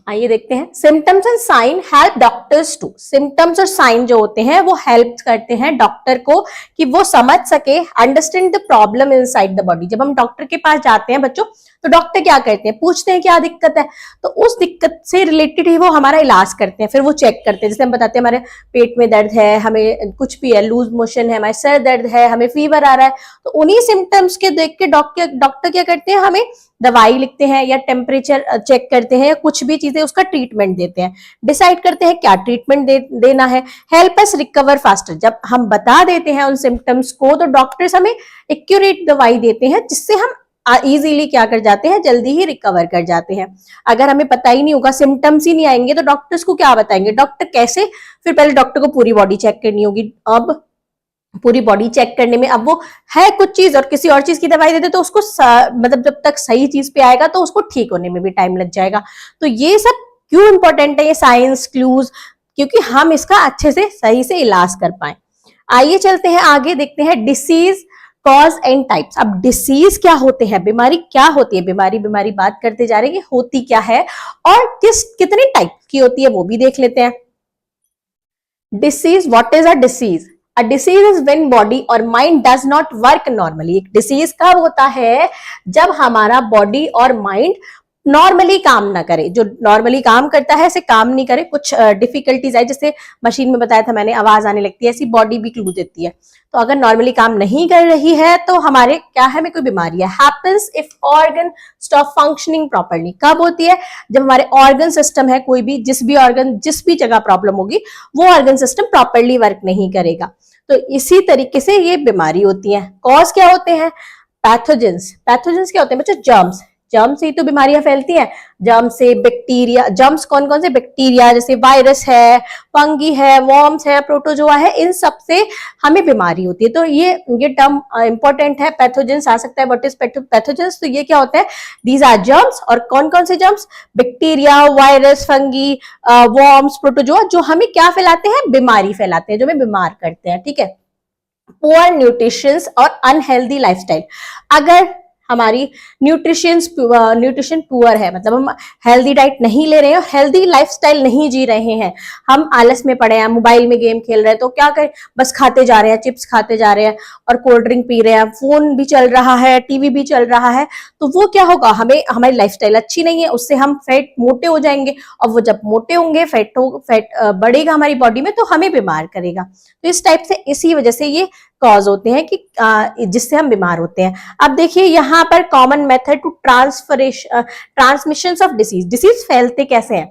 आइए देखते हैं। Symptoms and sign help doctors to, symptoms और साइन जो होते हैं वो हेल्प करते हैं डॉक्टर को कि वो समझ सके, understand the problem inside the body. जब हम डॉक्टर के पास जाते हैं बच्चों, तो डॉक्टर क्या करते हैं? पूछते हैं क्या दिक्कत है, तो उस दिक्कत से रिलेटेड ही वो हमारा इलाज करते हैं। फिर वो चेक करते हैं, जैसे हम बताते हैं हमारे पेट में दर्द है, हमें कुछ भी है, लूज मोशन है, हमारे सर दर्द है, हमें फीवर आ रहा है, तो उन्हीं सिम्टम्स के देख के डॉक्टर क्या करते हैं? हमें दवाई लिखते हैं, या टेम्परेचर चेक करते हैं, या कुछ भी चीजें उसका ट्रीटमेंट देते हैं, डिसाइड करते हैं क्या ट्रीटमेंट देना है। हेल्प अस रिकवर फास्टर, जब हम बता देते हैं उन सिम्टम्स को, तो डॉक्टर्स हमें एक्यूरेट दवाई देते हैं, जिससे हम इजीली क्या कर जाते हैं? जल्दी ही रिकवर कर जाते हैं। अगर हमें पता ही नहीं होगा, सिम्टम्स ही नहीं आएंगे, तो डॉक्टर्स को क्या बताएंगे? डॉक्टर कैसे? फिर पहले डॉक्टर को पूरी बॉडी चेक करनी होगी। अब पूरी बॉडी चेक करने में, अब वो है कुछ चीज और किसी और चीज की दवाई देते, तो उसको मतलब जब तक सही चीज पे आएगा तो उसको ठीक होने में भी टाइम लग जाएगा। तो ये सब क्यों इंपॉर्टेंट है, ये साइंस क्लूज, क्योंकि हम इसका अच्छे से सही से इलाज कर पाए। आइए चलते हैं आगे, देखते हैं डिसीज, कॉज एंड टाइप्स। अब डिसीज क्या होते हैं, बीमारी क्या होती है, बीमारी बात करते जा रहे हैं कि होती क्या है, और कितने टाइप की होती है वो भी देख लेते हैं। Disease, what is a disease? A disease is when body और mind does not work normally. एक डिसीज कब होता है? जब हमारा बॉडी और माइंड नॉर्मली काम ना करे, जो नॉर्मली काम करता है ऐसे काम नहीं करे, कुछ डिफिकल्टीज आए, जैसे मशीन में बताया था मैंने, आवाज आने लगती है, ऐसी बॉडी भी क्लू देती है। तो अगर नॉर्मली काम नहीं कर रही है तो हमारे क्या है, हमें कोई बीमारी है। Happens if organ stop functioning properly, कब होती है? जब हमारे ऑर्गन सिस्टम है, कोई भी जिस भी ऑर्गन, जिस भी जगह प्रॉब्लम होगी, वो ऑर्गन सिस्टम प्रॉपर्ली वर्क नहीं करेगा। तो इसी तरीके से ये बीमारी होती है। कॉज क्या होते हैं? पैथोजेंस, पैथोजेंस क्या होते हैं बच्चों? जर्म्स, जर्म से ही तो बीमारियां फैलती हैं। जर्म से बैक्टीरिया, जर्म्स कौन कौन से? बैक्टीरिया, जैसे वायरस है, फंगी है, वॉर्म्स है, प्रोटोजोआ है, इन सब से हमें बीमारी होती है। तो ये टर्म इंपॉर्टेंट है, पैथोजेंस आ सकता है। What is pathogens? तो ये क्या होता है? दीज आर जर्म्स, और कौन कौन से germs? Bacteria, virus, fungi, worms, protozoa, जो हमें क्या फैलाते हैं? बीमारी फैलाते हैं, जो हमें बीमार करते हैं। ठीक है। पुअर न्यूट्रिशन और अनहेल्दी लाइफस्टाइल, अगर हमारी न्यूट्रिशन पुअर है, मतलब हम हेल्दी डाइट नहीं ले रहे हैं, हेल्दी लाइफस्टाइल नहीं जी रहे हैं, हम आलस में पड़े हैं, मोबाइल में गेम खेल रहे हैं, तो क्या करें? बस खाते जा रहे हैं, चिप्स खाते जा रहे हैं, और कोल्ड ड्रिंक पी रहे हैं, फोन भी चल रहा है, टीवी भी चल रहा है, तो वो क्या होगा? हमें, हमारी लाइफस्टाइल अच्छी नहीं है, उससे हम फैट, मोटे हो जाएंगे, और वो जब मोटे होंगे, फैट बढ़ेगा हमारी बॉडी में, तो हमें बीमार करेगा। तो इस टाइप से, इसी वजह से ये कॉज होते हैं कि जिससे हम बीमार होते हैं। अब देखिए यहाँ पर common method to transmission of disease, disease फैलते कैसे हैं,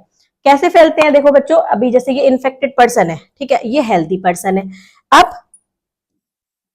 कैसे फैलते हैं? देखो बच्चों, अभी जैसे ये इन्फेक्टेड पर्सन है, ठीक है, ये हेल्दी पर्सन है, अब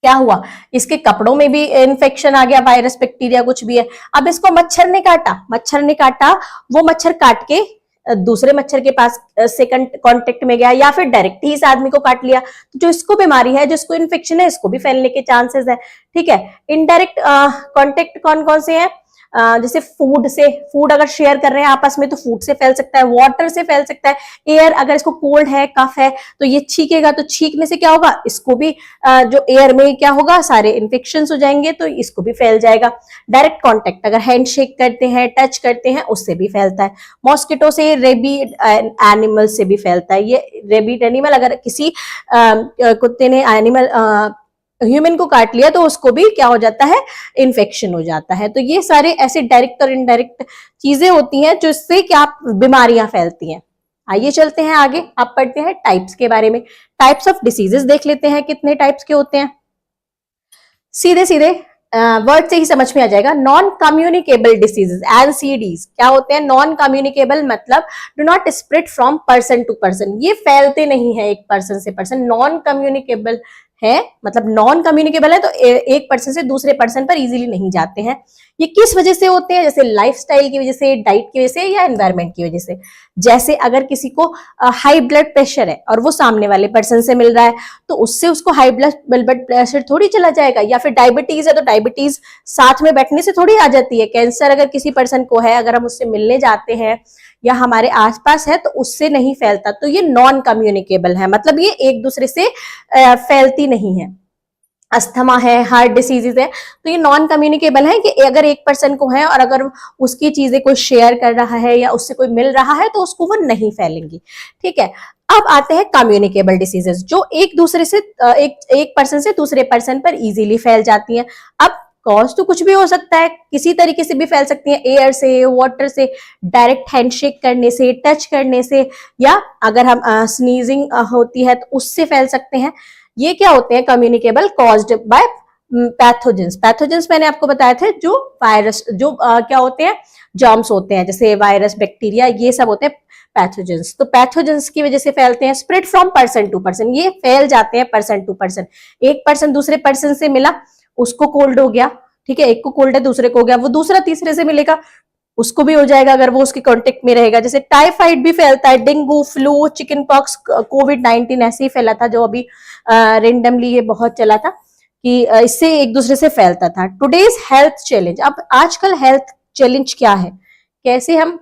क्या हुआ? इसके कपड़ों में भी इन्फेक्शन आ गया, वायरस, बैक्टीरिया, कुछ भी है। अब इसको मच्छर ने काटा, मच्छर ने काटा, वो मच्छर काट के दूसरे मच्छर के पास सेकंड कांटेक्ट में गया, या फिर डायरेक्ट ही इस आदमी को काट लिया, तो जो इसको बीमारी है, जिसको इन्फेक्शन है, इसको भी फैलने के चांसेस है। ठीक है। इनडायरेक्ट कांटेक्ट कौन कौन से हैं? जैसे फूड से, फूड अगर शेयर कर रहे हैं आपस में, तो फूड से फैल सकता है, वाटर से फैल सकता है, एयर, अगर इसको कोल्ड है, कफ है, तो ये छींकेगा, तो छींकने से क्या होगा? इसको भी जो एयर में क्या होगा? सारे इन्फेक्शन हो जाएंगे, तो इसको भी फैल जाएगा। डायरेक्ट कॉन्टेक्ट, अगर हैंडशेक करते हैं, टच करते हैं, उससे भी फैलता है। मॉस्किटो से, रेबीड एनिमल से भी फैलता है। ये रेबीड एनिमल, अगर किसी कुत्ते ने एनिमल ह्यूमन को काट लिया, तो उसको भी क्या हो जाता है? इन्फेक्शन हो जाता है। तो ये सारे ऐसे डायरेक्ट और इनडायरेक्ट चीजें होती हैं, जिससे क्या बीमारियां फैलती हैं। आइए चलते हैं आगे, आप पढ़ते हैं टाइप्स के बारे में। टाइप्स ऑफ डिसीजेस देख लेते हैं, कितने टाइप्स के होते हैं। सीधे सीधे वर्ड से ही समझ में आ जाएगा। नॉन कम्युनिकेबल डिसीजेस, एनसीडीज क्या होते हैं? नॉन कम्युनिकेबल मतलब do not spread from person to person, ये फैलते नहीं है एक पर्सन से पर्सन। नॉन कम्युनिकेबल है मतलब नॉन कम्युनिकेबल है तो एक पर्सन से दूसरे पर्सन पर इजीली नहीं जाते हैं। ये किस वजह से होते हैं? जैसे लाइफस्टाइल की वजह से, डाइट की वजह से, या एनवायरमेंट की वजह से। जैसे अगर किसी को हाई ब्लड प्रेशर है और वो सामने वाले पर्सन से मिल रहा है तो उससे उसको हाई ब्लड प्रेशर थोड़ी चला जाएगा। या फिर डायबिटीज है तो डायबिटीज साथ में बैठने से थोड़ी आ जाती है। कैंसर अगर किसी पर्सन को है, अगर हम उससे मिलने जाते हैं या हमारे आसपास है तो उससे नहीं फैलता। तो ये नॉन कम्युनिकेबल है, मतलब ये एक दूसरे से फैलती नहीं है। अस्थमा है, हार्ट डिसीजेज है, तो ये नॉन कम्युनिकेबल है कि अगर एक पर्सन को है और अगर उसकी चीजें कोई शेयर कर रहा है या उससे कोई मिल रहा है तो उसको वो नहीं फैलेंगी। ठीक है, अब आते हैं कम्युनिकेबल डिसीजेस जो एक दूसरे से एक पर्सन से दूसरे पर्सन पर इजीली फैल जाती हैं। अब कॉज तो कुछ भी हो सकता है, किसी तरीके से भी फैल सकती है, एयर से, वाटर से, डायरेक्ट हैंडशेक करने से, टच करने से, या अगर हम स्नीजिंग होती है तो उससे फैल सकते हैं। ये क्या होते हैं? Communicable caused by pathogens. Pathogens मैंने आपको बताया थे जो वायरस, जो क्या होते हैं? जर्म्स होते हैं, जैसे वायरस, बैक्टीरिया, ये सब होते हैं पैथोजेंस। तो पैथोजेंस की वजह से फैलते हैं। Spread from person to person, ये फैल जाते हैं पर्सन टू पर्सन। एक पर्सन दूसरे पर्सन से मिला, उसको कोल्ड हो गया, ठीक है, एक को कोल्ड है दूसरे को हो गया, वो दूसरा तीसरे से मिलेगा उसको भी हो जाएगा अगर वो उसके कांटेक्ट में रहेगा। जैसे टाइफाइड भी फैलता है, डेंगू, फ्लू, चिकन पॉक्स, कोविड-19 ऐसे ही फैला था जो अभी रेंडमली ये बहुत चला था कि इससे एक दूसरे से फैलता था। टुडेज हेल्थ चैलेंज, अब आजकल हेल्थ चैलेंज क्या है, कैसे हम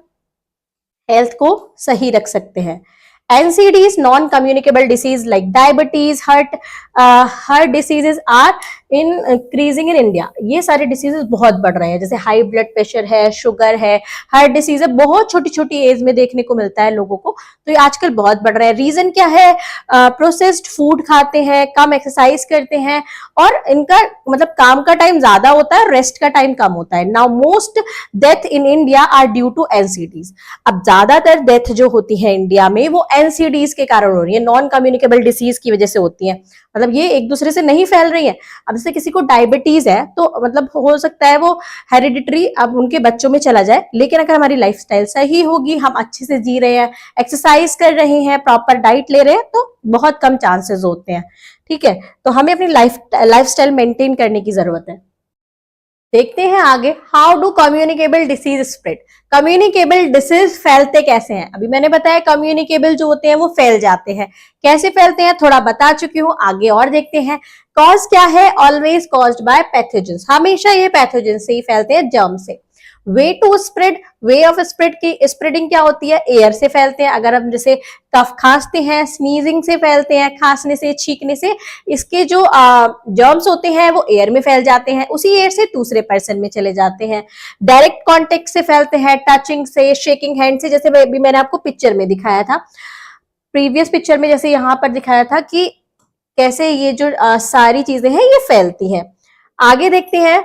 हेल्थ को सही रख सकते हैं। NCDs, non-communicable disease like diabetes, heart diseases are increasing in India। ये सारे डिसीजेस बहुत बढ़ रहे हैं, जैसे हाई ब्लड प्रेशर है, शुगर है, हार्ट डिसीज है, बहुत छोटी छोटी एज में देखने को मिलता है लोगों को, तो ये आजकल बहुत बढ़ रहा है। रीजन क्या है? प्रोसेस्ड फूड खाते हैं, कम एक्सरसाइज करते हैं और इनका मतलब काम का टाइम ज्यादा होता है, रेस्ट का टाइम कम होता है। Now most death in India are due to NCDs। अब ज्यादातर डेथ जो होती है इंडिया में वो NCDs के कारण हो रही है, नॉन कम्युनिकेबल डिसीज की वजह से होती है। मतलब ये एक दूसरे से नहीं फैल रही है। अब जैसे किसी को डायबिटीज है तो मतलब हो सकता है वो हेरिडिटरी अब उनके बच्चों में चला जाए, लेकिन अगर हमारी लाइफस्टाइल सही होगी, हम अच्छे से जी रहे हैं, एक्सरसाइज कर रहे हैं, प्रॉपर डाइट ले रहे हैं, तो बहुत कम चांसेस होते हैं। ठीक है, तो हमें अपनी लाइफस्टाइल मेंटेन करने की जरूरत है। देखते हैं आगे, how do communicable disease spread. Communicable disease फैलते कैसे हैं? अभी मैंने बताया कम्युनिकेबल जो होते हैं वो फैल जाते हैं। कैसे फैलते हैं थोड़ा बता चुकी हूँ, आगे और देखते हैं। कॉज क्या है? ऑलवेज कॉज्ड बाय पैथोजेंस, हमेशा ये पैथोजेंस से ही फैलते हैं, जर्म से। Way to spread, way of spread की स्प्रेडिंग क्या होती है? एयर से फैलते हैं। अगर हम जैसे कफ खांसते हैं, स्नीजिंग से फैलते हैं, खांसने से, छींकने से, इसके जो जर्म्स होते हैं वो एयर में फैल जाते हैं, उसी एयर से दूसरे पर्सन में चले जाते हैं। डायरेक्ट कांटेक्ट से फैलते हैं, टचिंग से, शेकिंग हैंड से, जैसे अभी मैंने आपको पिक्चर में दिखाया था, प्रीवियस पिक्चर में जैसे यहाँ पर दिखाया था कि कैसे ये जो सारी चीजें हैं ये फैलती हैं। आगे देखते हैं,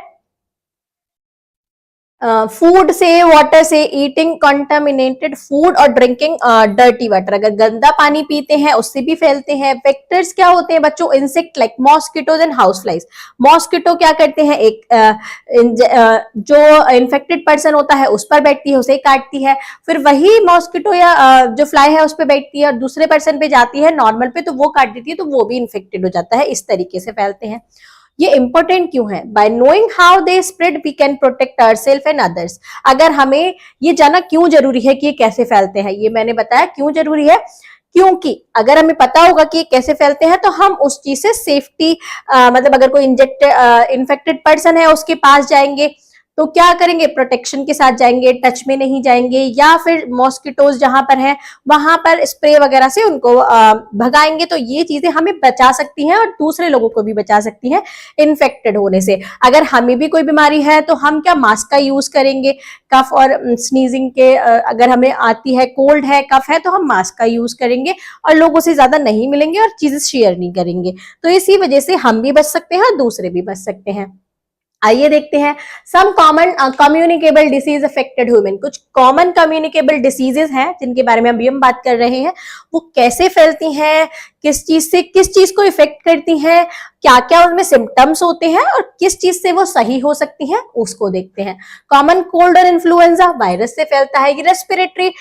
फूड से, वाटर से, ईटिंग कंटामिनेटेड फूड और ड्रिंकिंग डर्टी वाटर, अगर गंदा पानी पीते हैं उससे भी फैलते हैं। वेक्टर्स क्या होते हैं बच्चों? Insect like mosquitoes and house flies. Mosquito क्या करते हैं? जो इन्फेक्टेड पर्सन होता है उस पर बैठती है, उसे काटती है, फिर वही मॉस्किटो या जो फ्लाई है उस पर बैठती है और दूसरे पर्सन पे जाती है नॉर्मल पे, तो वो काट देती है, तो वो भी इन्फेक्टेड हो जाता है। इस तरीके से फैलते हैं। ये इंपॉर्टेंट क्यों है? By knowing how they spread we can protect ourself and others. अगर हमें ये जानना क्यों जरूरी है कि ये कैसे फैलते हैं, ये मैंने बताया क्यों जरूरी है, क्योंकि अगर हमें पता होगा कि ये कैसे फैलते हैं तो हम उस चीज से सेफ्टी मतलब अगर कोई इन्फेक्टेड पर्सन है उसके पास जाएंगे तो क्या करेंगे? प्रोटेक्शन के साथ जाएंगे, टच में नहीं जाएंगे, या फिर मॉस्किटोज जहां पर है वहां पर स्प्रे वगैरह से उनको भगाएंगे। तो ये चीजें हमें बचा सकती हैं और दूसरे लोगों को भी बचा सकती हैं इन्फेक्टेड होने से। अगर हमें भी कोई बीमारी है तो हम क्या मास्क का यूज करेंगे, कफ और स्नीजिंग के अगर हमें आती है, कोल्ड है, कफ है, तो हम मास्क का यूज करेंगे और लोगों से ज्यादा नहीं मिलेंगे और चीजें शेयर नहीं करेंगे। तो इसी वजह से हम भी बच सकते हैं और दूसरे भी बच सकते हैं। आइए देखते हैं some common communicable disease affected human. कुछ कॉमन कम्युनिकेबल डिसीजेस हैं जिनके बारे में अभी हम बात कर रहे हैं, वो कैसे फैलती हैं, किस चीज से किस चीज को इफेक्ट करती हैं, क्या क्या उनमें सिम्टम्स होते हैं और किस चीज से वो सही हो सकती हैं, उसको देखते हैं। कॉमन कोल्ड और इन्फ्लुएंजा वायरस से फैलता है, ये रेस्पिरेटरी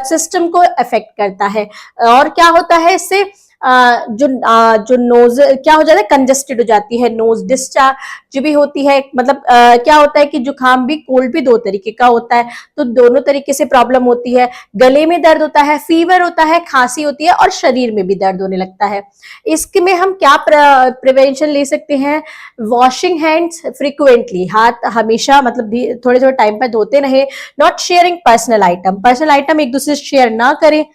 सिस्टम को अफेक्ट करता है। और क्या होता है इससे, जो नोज क्या हो जाता है, कंजेस्टेड हो जाती है, नोज डिस्चार्ज भी होती है। मतलब क्या होता है कि जुकाम भी, कोल्ड भी दो तरीके का होता है, तो दोनों तरीके से प्रॉब्लम होती है। गले में दर्द होता है, फीवर होता है, खांसी होती है और शरीर में भी दर्द होने लगता है। इसमें हम क्या प्रिवेंशन ले सकते हैं? वॉशिंग हैंड्स फ्रीक्वेंटली, हाथ हमेशा मतलब थोड़े थोड़े टाइम पर धोते रहे। नॉट शेयरिंग पर्सनल आइटम एक दूसरे से शेयर ना करें।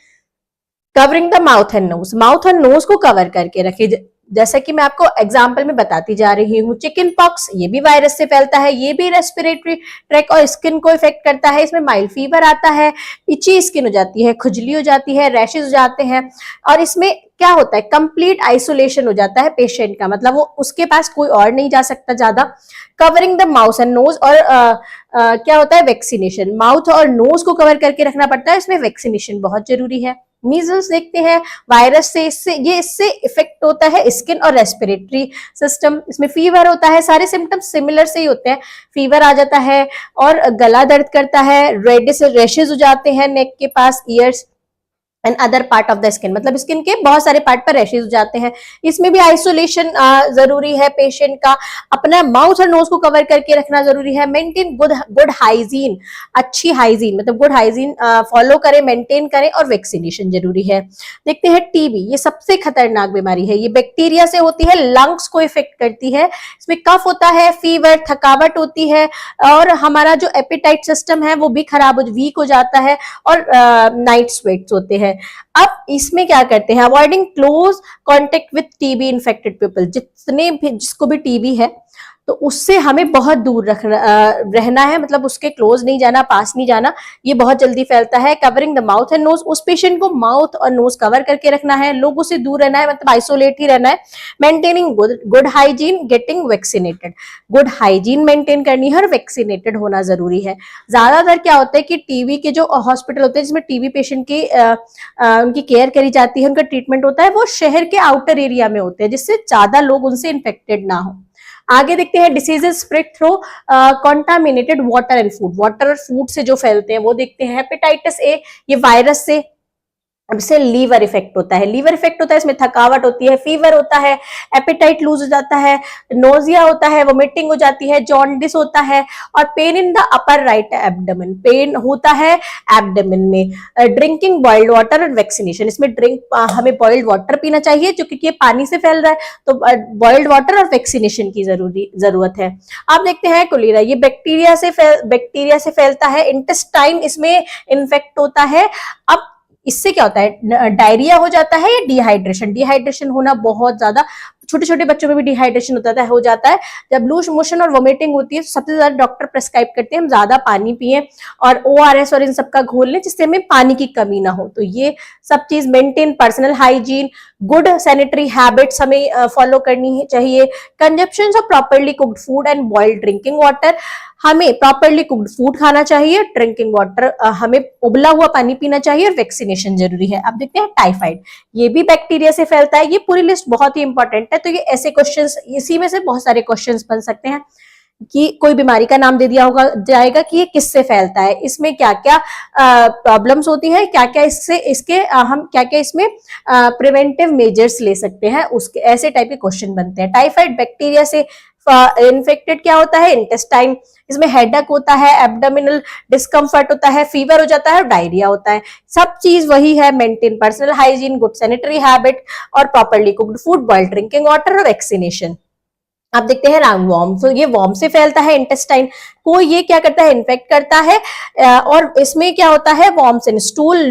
Covering the mouth and nose, mouth और नोज को कवर करके रखे। जैसा कि मैं आपको एग्जाम्पल में बताती जा रही हूँ। चिकन पॉक्स, ये भी वायरस से फैलता है, ये भी रेस्पिरेटरी ट्रैक और स्किन को इफेक्ट करता है। इसमें माइल्ड फीवर आता है, इची स्किन हो जाती है, खुजली हो जाती है, रैशेज हो जाते हैं। और इसमें क्या होता है, कंप्लीट आइसोलेशन हो जाता है पेशेंट का, मतलब वो उसके पास कोई और नहीं जा सकता ज्यादा। Covering the mouth and nose, और क्या होता है, वैक्सीनेशन। माउथ और नोज को कवर करके रखना पड़ता है, इसमें वैक्सीनेशन बहुत जरूरी है। मीजल्स देखते हैं, वायरस से इससे इफेक्ट होता है स्किन और रेस्पिरेटरी सिस्टम। इसमें फीवर होता है, सारे सिम्टम्स सिमिलर से ही होते हैं। फीवर आ जाता है और गला दर्द करता है, रेडिश रैशेज हो जाते हैं नेक के पास, ears and other part of the skin, मतलब स्किन के बहुत सारे पार्ट पर रैशेज हो जाते हैं। इसमें भी आइसोलेशन जरूरी है पेशेंट का। अपना माउथ और नोज को कवर करके रखना जरूरी है। मेंटेन गुड हाइजीन, अच्छी हाइजीन, मतलब गुड हाइजीन फॉलो करें, मेंटेन करें, और वैक्सीनेशन जरूरी है। देखते हैं टीबी, ये सबसे खतरनाक बीमारी है। ये बैक्टीरिया से होती है, लंग्स को इफेक्ट करती है। इसमें कफ होता है, फीवर, थकावट होती है, और हमारा जो एपेटाइट सिस्टम है वो भी खराब वीक हो जाता है, और नाइट स्वेट्स होते हैं। अब इसमें क्या करते हैं, avoiding close contact with TB infected people. जितने भी, जिसको भी टीबी है तो उससे हमें बहुत दूर रहना है, मतलब उसके क्लोज नहीं जाना, पास नहीं जाना, ये बहुत जल्दी फैलता है। Covering the mouth and nose, उस पेशेंट को माउथ और नोज कवर करके रखना है, लोगों से दूर रहना है, मतलब आइसोलेट ही रहना है। Maintaining good hygiene, getting vaccinated, good hygiene maintain करनी है और वैक्सीनेटेड होना जरूरी है। ज्यादातर क्या होता है कि टीबी के जो हॉस्पिटल होते हैं जिसमें टीबी पेशेंट की उनकी केयर करी जाती है, उनका ट्रीटमेंट होता है, वो शहर के आउटर एरिया में होते हैं, जिससे ज्यादा लोग उनसे इन्फेक्टेड ना हो। आगे देखते हैं diseases spread through contaminated water and food, water और फूड से जो फैलते हैं वो देखते हैं। हेपेटाइटिस ए, ये वायरस से इससे लीवर इफेक्ट होता है, लीवर इफेक्ट होता है, इसमें थकावट होती है, फीवर होता है, एपेटाइट लूज हो जाता है, नोजिया होता है, वोमिटिंग हो जाती है, जॉन्डिस होता है, और pain in the upper right abdomen, pain होता है एब्डोमेन में। ड्रिंकिंग बॉइल्ड वाटर और वैक्सीनेशन, इसमें हमें बॉइल्ड वाटर पीना चाहिए जो क्योंकि ये पानी से फैल रहा है, तो बॉइल्ड वाटर और वैक्सीनेशन की जरूरत है। आप देखते हैं कोलेरा, ये बैक्टीरिया से फैलता है, इंटेस्टाइन इसमें इन्फेक्ट होता है। अब इससे क्या होता है, डायरिया हो जाता है या डिहाइड्रेशन होना बहुत ज्यादा, छोटे छोटे बच्चों में भी डिहाइड्रेशन हो जाता है। जब लूज मोशन और वोमिटिंग होती है तो सबसे ज्यादा डॉक्टर प्रेस्क्राइब करते हैं हम ज्यादा पानी पिए और ORS और इन सब का घोल लें जिससे हमें पानी की कमी ना हो। तो ये सब चीज maintain, personal hygiene, good sanitary habits हमें फॉलो करनी चाहिए। Consumption of properly cooked food and boiled drinking water, हमें प्रॉपरली कुक्ड फूड खाना चाहिए, ड्रिंकिंग वाटर हमें उबला हुआ पानी पीना चाहिए, और वैक्सीनेशन जरूरी है। अब देखते हैं टाइफाइड, ये भी बैक्टीरिया से फैलता है। ये पूरी लिस्ट बहुत ही इंपॉर्टेंट है, तो ये ऐसे क्वेश्चंस, इसी में से बहुत सारे क्वेश्चंस बन सकते हैं कि कोई बीमारी का नाम दे दिया होगा जाएगा कि ये किससे फैलता है, इसमें क्या क्या प्रॉब्लम्स होती है, क्या क्या हम क्या क्या इसमें प्रिवेंटिव मेजर्स ले सकते हैं, उसके ऐसे टाइप के क्वेश्चन बनते हैं। टाइफाइड बैक्टीरिया से इन्फेक्टेड क्या होता है, इंटेस्टाइन, इसमें हेडेक होता है, एब्डोमिनल डिस्कम्फर्ट होता है, फीवर हो जाता है और डायरिया होता है। सब चीज वही है, maintain personal hygiene, good sanitary habit, और properly cooked food, boiled drinking water, और वैक्सीनेशन। आप देखते हैं राउंड वॉर्म, तो ये वॉर्म से फैलता है, इंटेस्टाइन को ये क्या करता है, इन्फेक्ट करता है, और इसमें क्या होता है, वॉर्म से stool,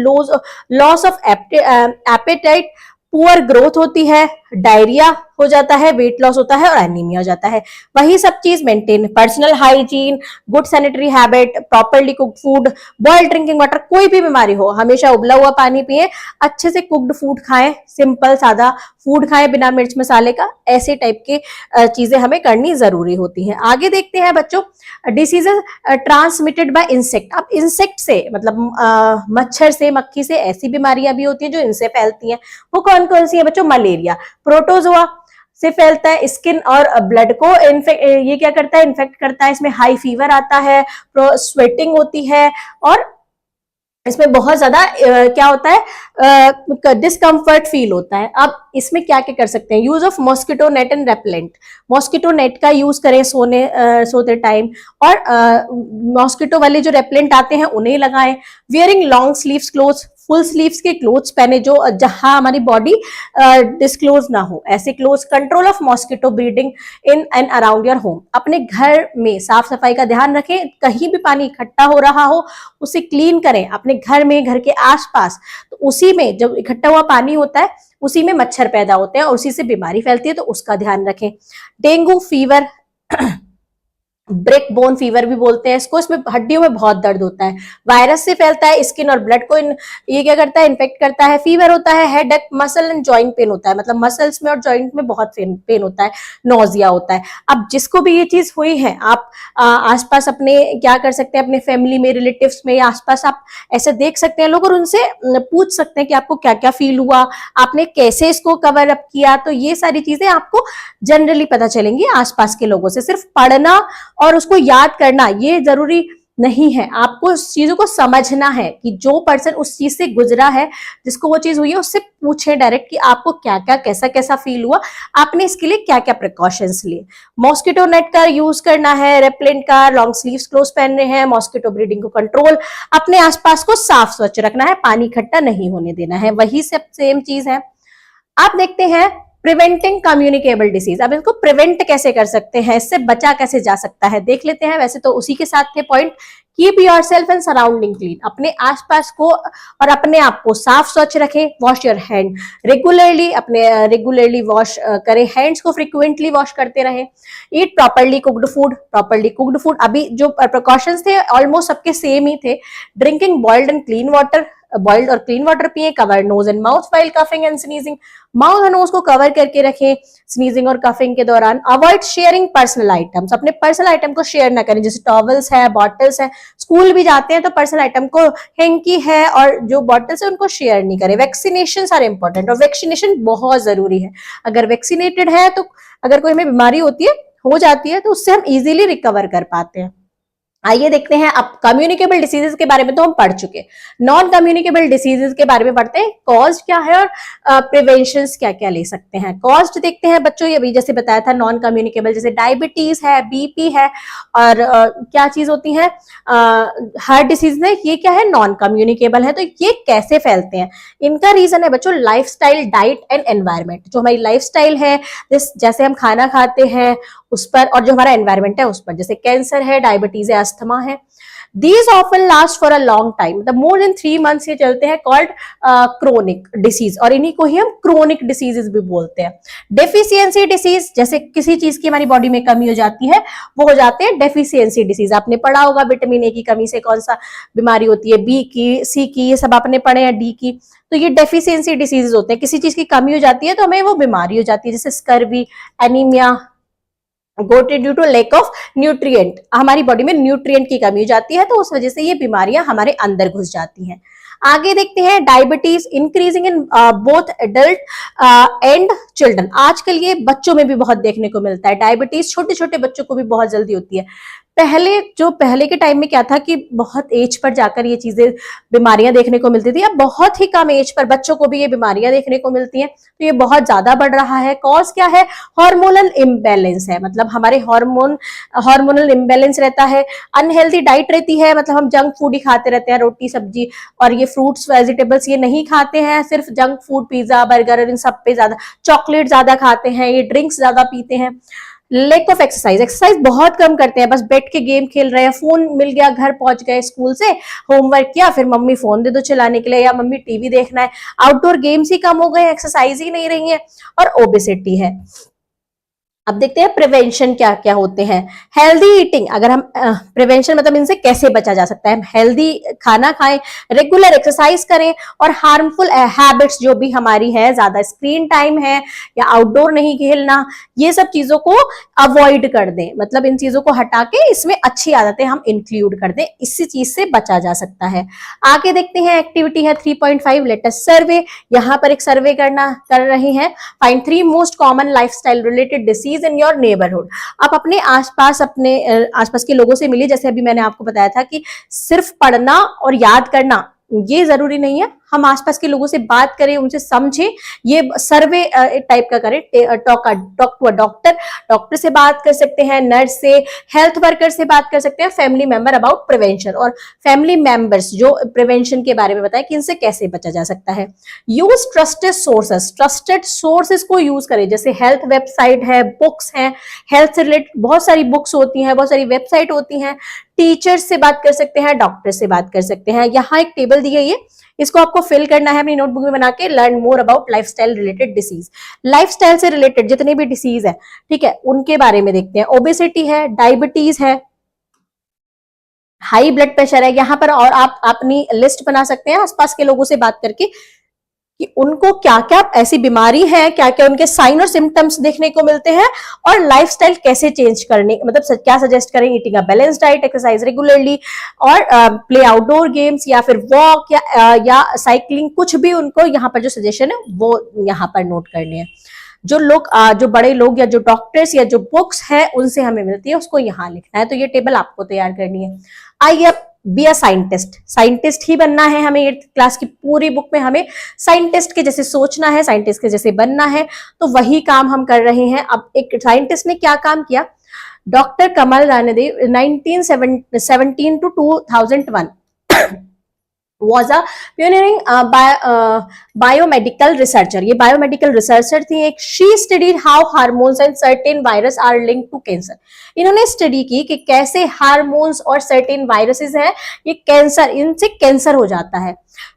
loss of appetite, poor growth होती है, डायरिया हो जाता है, वेट लॉस होता है और एनीमिया हो जाता है। वही सब चीज maintain, personal hygiene, good sanitary habit, properly cooked food, boiled drinking water, कोई भी बीमारी हो हमेशा उबला हुआ पानी पिए, अच्छे से कुक्ड फूड खाएं, सिंपल सादा फूड खाएं बिना मिर्च मसाले का, ऐसे टाइप के चीजें हमें करनी जरूरी होती हैं। आगे देखते हैं बच्चों, डिसीजेस ट्रांसमिटेड बाय इंसेक्ट। अब इंसेक्ट से मतलब मच्छर से, मक्खी से, ऐसी बीमारियां भी होती हैं जो इनसे फैलती हैं। वो कौन कौन सी है बच्चों? मलेरिया प्रोटोजोआ से फैलता है, स्किन और ब्लड को ये क्या करता है? इन्फेक्ट करता है। इसमें हाई फीवर आता है, स्वेटिंग होती है और इसमें बहुत ज्यादा क्या होता है? डिस्कम्फर्ट फील होता है। अब इसमें क्या क्या कर सकते हैं? Use of mosquito net and repellent, mosquito net का यूज करें सोते टाइम, और मॉस्किटो वाले जो रेपेलेंट आते हैं उन्हें लगाएं। Wearing long sleeves clothes, full sleeves के क्लोथ्स पहने जो जहां हमारी बॉडी डिस्क्लोज ना हो, ऐसे clothes. Control of mosquito breeding in and around your home, अपने घर में साफ सफाई का ध्यान रखें। कहीं भी पानी इकट्ठा हो रहा हो उसे क्लीन करें अपने घर में, घर के आसपास। तो उसी में जब इकट्ठा हुआ पानी होता है उसी में मच्छर पैदा होते हैं और उसी से बीमारी फैलती है, तो उसका ध्यान रखें। Dengue fever, break bone fever भी बोलते हैं इसको, इसमें हड्डियों में बहुत दर्द होता है, वायरस से फैलता है, स्किन और ब्लड को ये क्या करता है? इन्फेक्ट करता है। फीवर होता है, headache, muscle and joint pain होता है, मतलब मसल्स में और जॉइंट में बहुत पेन होता है, नोजिया होता है। अब जिसको भी ये चीज हुई है, आप आसपास अपने क्या कर सकते हैं? अपने फैमिली में, रिलेटिव्स में, आसपास आप ऐसे देख सकते हैं लोग और उनसे पूछ सकते हैं कि आपको क्या क्या फील हुआ, आपने कैसे इसको कवर अप किया। तो ये सारी चीजें आपको जनरली पता चलेंगी आसपास के लोगों से। सिर्फ पढ़ना और उसको याद करना ये जरूरी नहीं है, आपको उस चीजों को समझना है कि जो पर्सन उस चीज से गुजरा है, जिसको वो चीज हुई है, उससे पूछे डायरेक्ट कि आपको क्या क्या, कैसा कैसा फील हुआ, आपने इसके लिए क्या क्या प्रिकॉशंस लिए। मॉस्किटो नेट का यूज करना है, रेपेलेंट का, लॉन्ग स्लीव्स क्लोथ्स पहनने हैं, मॉस्किटो ब्रीडिंग को कंट्रोल, अपने आसपास को साफ स्वच्छ रखना है, पानी इकट्ठा नहीं होने देना है, वही सब सेम चीज है। आप देखते हैं प्रिवेंटिंग कम्युनिकेबल डिसीज। अब इसको प्रिवेंट कैसे कर सकते हैं, इससे बचा कैसे जा सकता है, देख लेते हैं। वैसे तो उसी के साथ थे point, keep your self and surrounding clean, अपने आसपास को और अपने आप को साफ स्वच्छ रखें। वॉश योर हैंड रेगुलरली, अपने रेगुलरली वॉश करें, हैंड्स को फ्रिक्वेंटली वॉश करते रहें। Eat properly cooked food, properly cooked food, अभी जो प्रिकॉशंस थे ऑलमोस्ट सबके सेम ही थे। Drinking boiled and clean water, boiled और क्लीन वाटर पिए। Cover nose and mouth while coughing and sneezing, mouth और नोज को कवर करके रखें स्नीजिंग और कफिंग के दौरान। अवॉइड शेयरिंग पर्सनल आइटम्स, अपने पर्सनल आइटम को शेयर ना करें, जैसे टॉवल्स है, बॉटल्स है। स्कूल भी जाते हैं तो पर्सनल आइटम को, हैंकी है और जो बॉटल्स है उनको शेयर नहीं करें। वैक्सीनेशन आर इंपॉर्टेंट, और वैक्सीनेशन बहुत जरूरी है। अगर वैक्सीनेटेड है तो अगर कोई हमें बीमारी होती है, हो जाती है, तो उससे हम इजीली रिकवर कर पाते हैं। आइए देखते हैं। अब कम्युनिकेबल डिसीजेस के बारे में तो हम पढ़ चुके, नॉन कम्युनिकेबल डिसीजेस के बारे में पढ़ते हैं। कॉज क्या है और प्रिवेंशंस क्या क्या ले सकते हैं। कॉज देखते हैं बच्चों, ये भी जैसे बताया था नॉन कम्युनिकेबल, जैसे डायबिटीज है, बीपी है, और क्या चीज होती है, हार्ट डिसीज है, ये क्या है? नॉन कम्युनिकेबल है। तो ये कैसे फैलते हैं? इनका रीजन है बच्चों लाइफस्टाइल, डाइट एंड एनवायरमेंट। जो हमारी लाइफस्टाइल है, जैसे हम खाना खाते हैं उस पर, और जो हमारा एनवायरमेंट है उस पर, जैसे कैंसर है, डायबिटीज है, अस्थमा है। These often last for a long time, मतलब more than 3 months ये चलते हैं, called chronic disease, और इन्हीं को ही हम chronic diseases भी बोलते हैं। डेफिशिएंसी डिसीज, जैसे किसी चीज की हमारी बॉडी में कमी हो जाती है, वो हो जाते हैं डेफिशिएंसी डिसीज। आपने पढ़ा होगा विटामिन ए की कमी से कौन सा बीमारी होती है, बी की, सी की, ये सब आपने पढ़े हैं, डी की। तो ये डेफिशिएंसी डिसीज होते हैं, किसी चीज की कमी हो जाती है तो हमें वो बीमारी हो जाती है, जैसे scurvy, anaemia, goitre due to lack of nutrient, हमारी बॉडी में न्यूट्रिएंट की कमी हो जाती है, तो उस वजह से ये बीमारियां हमारे अंदर घुस जाती हैं। आगे देखते हैं diabetes increasing in both adult and children. आजकल ये बच्चों में भी बहुत देखने को मिलता है, डायबिटीज छोटे छोटे बच्चों को भी बहुत जल्दी होती है। पहले के टाइम में क्या था कि बहुत एज पर जाकर ये चीजें, बीमारियां देखने को मिलती थी। अब बहुत ही कम एज पर बच्चों को भी ये बीमारियां देखने को मिलती हैं, तो ये बहुत ज्यादा बढ़ रहा है। कॉज क्या है? हार्मोनल इम्बैलेंस है, मतलब हमारे हार्मोनल इम्बैलेंस रहता है। अनहेल्दी डाइट रहती है, मतलब हम जंक फूड ही खाते रहते हैं, रोटी सब्जी, और ये फ्रूट्स वेजिटेबल्स ये नहीं खाते हैं, सिर्फ जंक फूड, पिज्जा, बर्गर, इन सब पे ज्यादा, चॉकलेट ज्यादा खाते हैं, ये ड्रिंक्स ज्यादा पीते हैं। लैक ऑफ एक्सरसाइज, एक्सरसाइज बहुत कम करते हैं, बस बैठ के गेम खेल रहे हैं, फोन मिल गया, घर पहुंच गए स्कूल से, होमवर्क किया, फिर मम्मी फोन दे दो चलाने के लिए, या मम्मी टीवी देखना है। आउटडोर गेम्स ही कम हो गए, एक्सरसाइज ही नहीं रही है, और ओबेसिटी है। अब देखते हैं प्रिवेंशन क्या क्या होते हैं। हेल्दी ईटिंग, अगर हम प्रिवेंशन मतलब इनसे कैसे बचा जा सकता है, हेल्दी खाना खाएं, रेगुलर एक्सरसाइज करें, और हार्मफुल हैबिट्स जो भी हमारी है, ज्यादा स्क्रीन टाइम है या आउटडोर नहीं खेलना, ये सब चीजों को अवॉइड कर दें, मतलब इन चीजों को हटा के इसमें अच्छी आदतें हम इंक्लूड कर दें, इसी चीज से बचा जा सकता है। आगे देखते हैं, एक्टिविटी है 3.5 लेटेस्ट सर्वे। यहाँ पर एक सर्वे कर रहे हैं, find 3 most common lifestyle related disease in your neighbourhood. आप अपने आसपास के लोगों से मिलिए, जैसे अभी मैंने आपको बताया था कि सिर्फ पढ़ना और याद करना ये जरूरी नहीं है, हम आसपास के लोगों से बात करें, उनसे समझें, ये सर्वे टाइप का करें। Talk to a doctor, doctor से बात कर सकते हैं, नर्स से, हेल्थ वर्कर से बात कर सकते हैं, फैमिली मेंबर अबाउट प्रिवेंशन, और फैमिली मेंबर्स जो प्रिवेंशन के बारे में बताएं कि इनसे कैसे बचा जा सकता है। Use trusted sources, trusted sources को यूज करें, जैसे हेल्थ वेबसाइट है, बुक्स हैं, हेल्थ से रिलेटेड बहुत सारी बुक्स होती हैं, बहुत सारी वेबसाइट होती हैं, टीचर्स से बात कर सकते हैं, डॉक्टर से बात कर सकते हैं। यहाँ एक टेबल दी गई है, इसको आपको फिल करना है अपनी नोटबुक में बना के। Learn more about lifestyle related disease, lifestyle से रिलेटेड जितने भी डिसीज है, ठीक है, उनके बारे में देखते हैं। ओबेसिटी है, डायबिटीज है, हाई ब्लड प्रेशर है, यहाँ पर और आप अपनी लिस्ट बना सकते हैं आसपास के लोगों से बात करके कि उनको क्या क्या ऐसी बीमारी है, क्या क्या उनके साइन और सिम्टम्स देखने को मिलते हैं, और लाइफस्टाइल कैसे चेंज करने, मतलब क्या सजेस्ट करें, eating a balance diet, exercise regularly, और प्ले आउटडोर गेम्स, या फिर वॉक, या साइकिलिंग, कुछ भी उनको यहाँ पर जो सजेशन है वो यहाँ पर नोट करने हैं। जो बड़े लोग या जो डॉक्टर्स या जो बुक्स है उनसे हमें मिलती है, उसको यहाँ लिखना है। तो ये टेबल आपको तैयार करनी है। आइए अब बी अ साइंटिस्ट, साइंटिस्ट ही बनना है हमें, 8th क्लास की पूरी बुक में हमें साइंटिस्ट के जैसे सोचना है, साइंटिस्ट के जैसे बनना है, तो वही काम हम कर रहे हैं। अब एक साइंटिस्ट ने क्या काम किया, doctor Kamal रानीदेव 1917 to 2001 was a pioneering biomedical researcher, ये biomedical researcher थी एक। she studied how hormones and certain virus are linked to cancer, इन्होंने स्टडी की कि कैसे हार्मोन्स और सर्टेन वायरसेस हैं, ये कैंसर, इनसे कैंसर हो जाता है।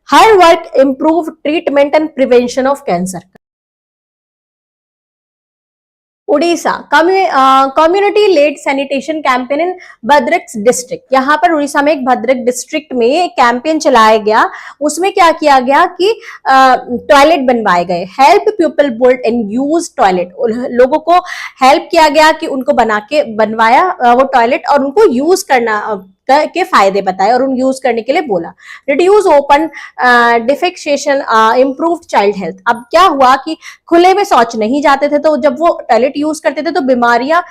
Her work improve treatment and prevention of cancer. Orissa, community lead sanitation campaign in Bhadrak district, यहाँ पर उड़ीसा में एक भद्रक डिस्ट्रिक्ट में एक कैंपेन चलाया गया। उसमें क्या किया गया कि टॉयलेट बनवाए गए, help people build and use toilet, लोगों को हेल्प किया गया कि उनको बनवाया वो टॉयलेट, और उनको यूज करना के फायदे बताए और उन यूज करने के लिए बोला। Reduce open defection, improve child health. अब क्या हुआ कि खुले में शौच नहीं जाते थे, तो जब वो टॉयलेट यूज करते थे तो बीमारियां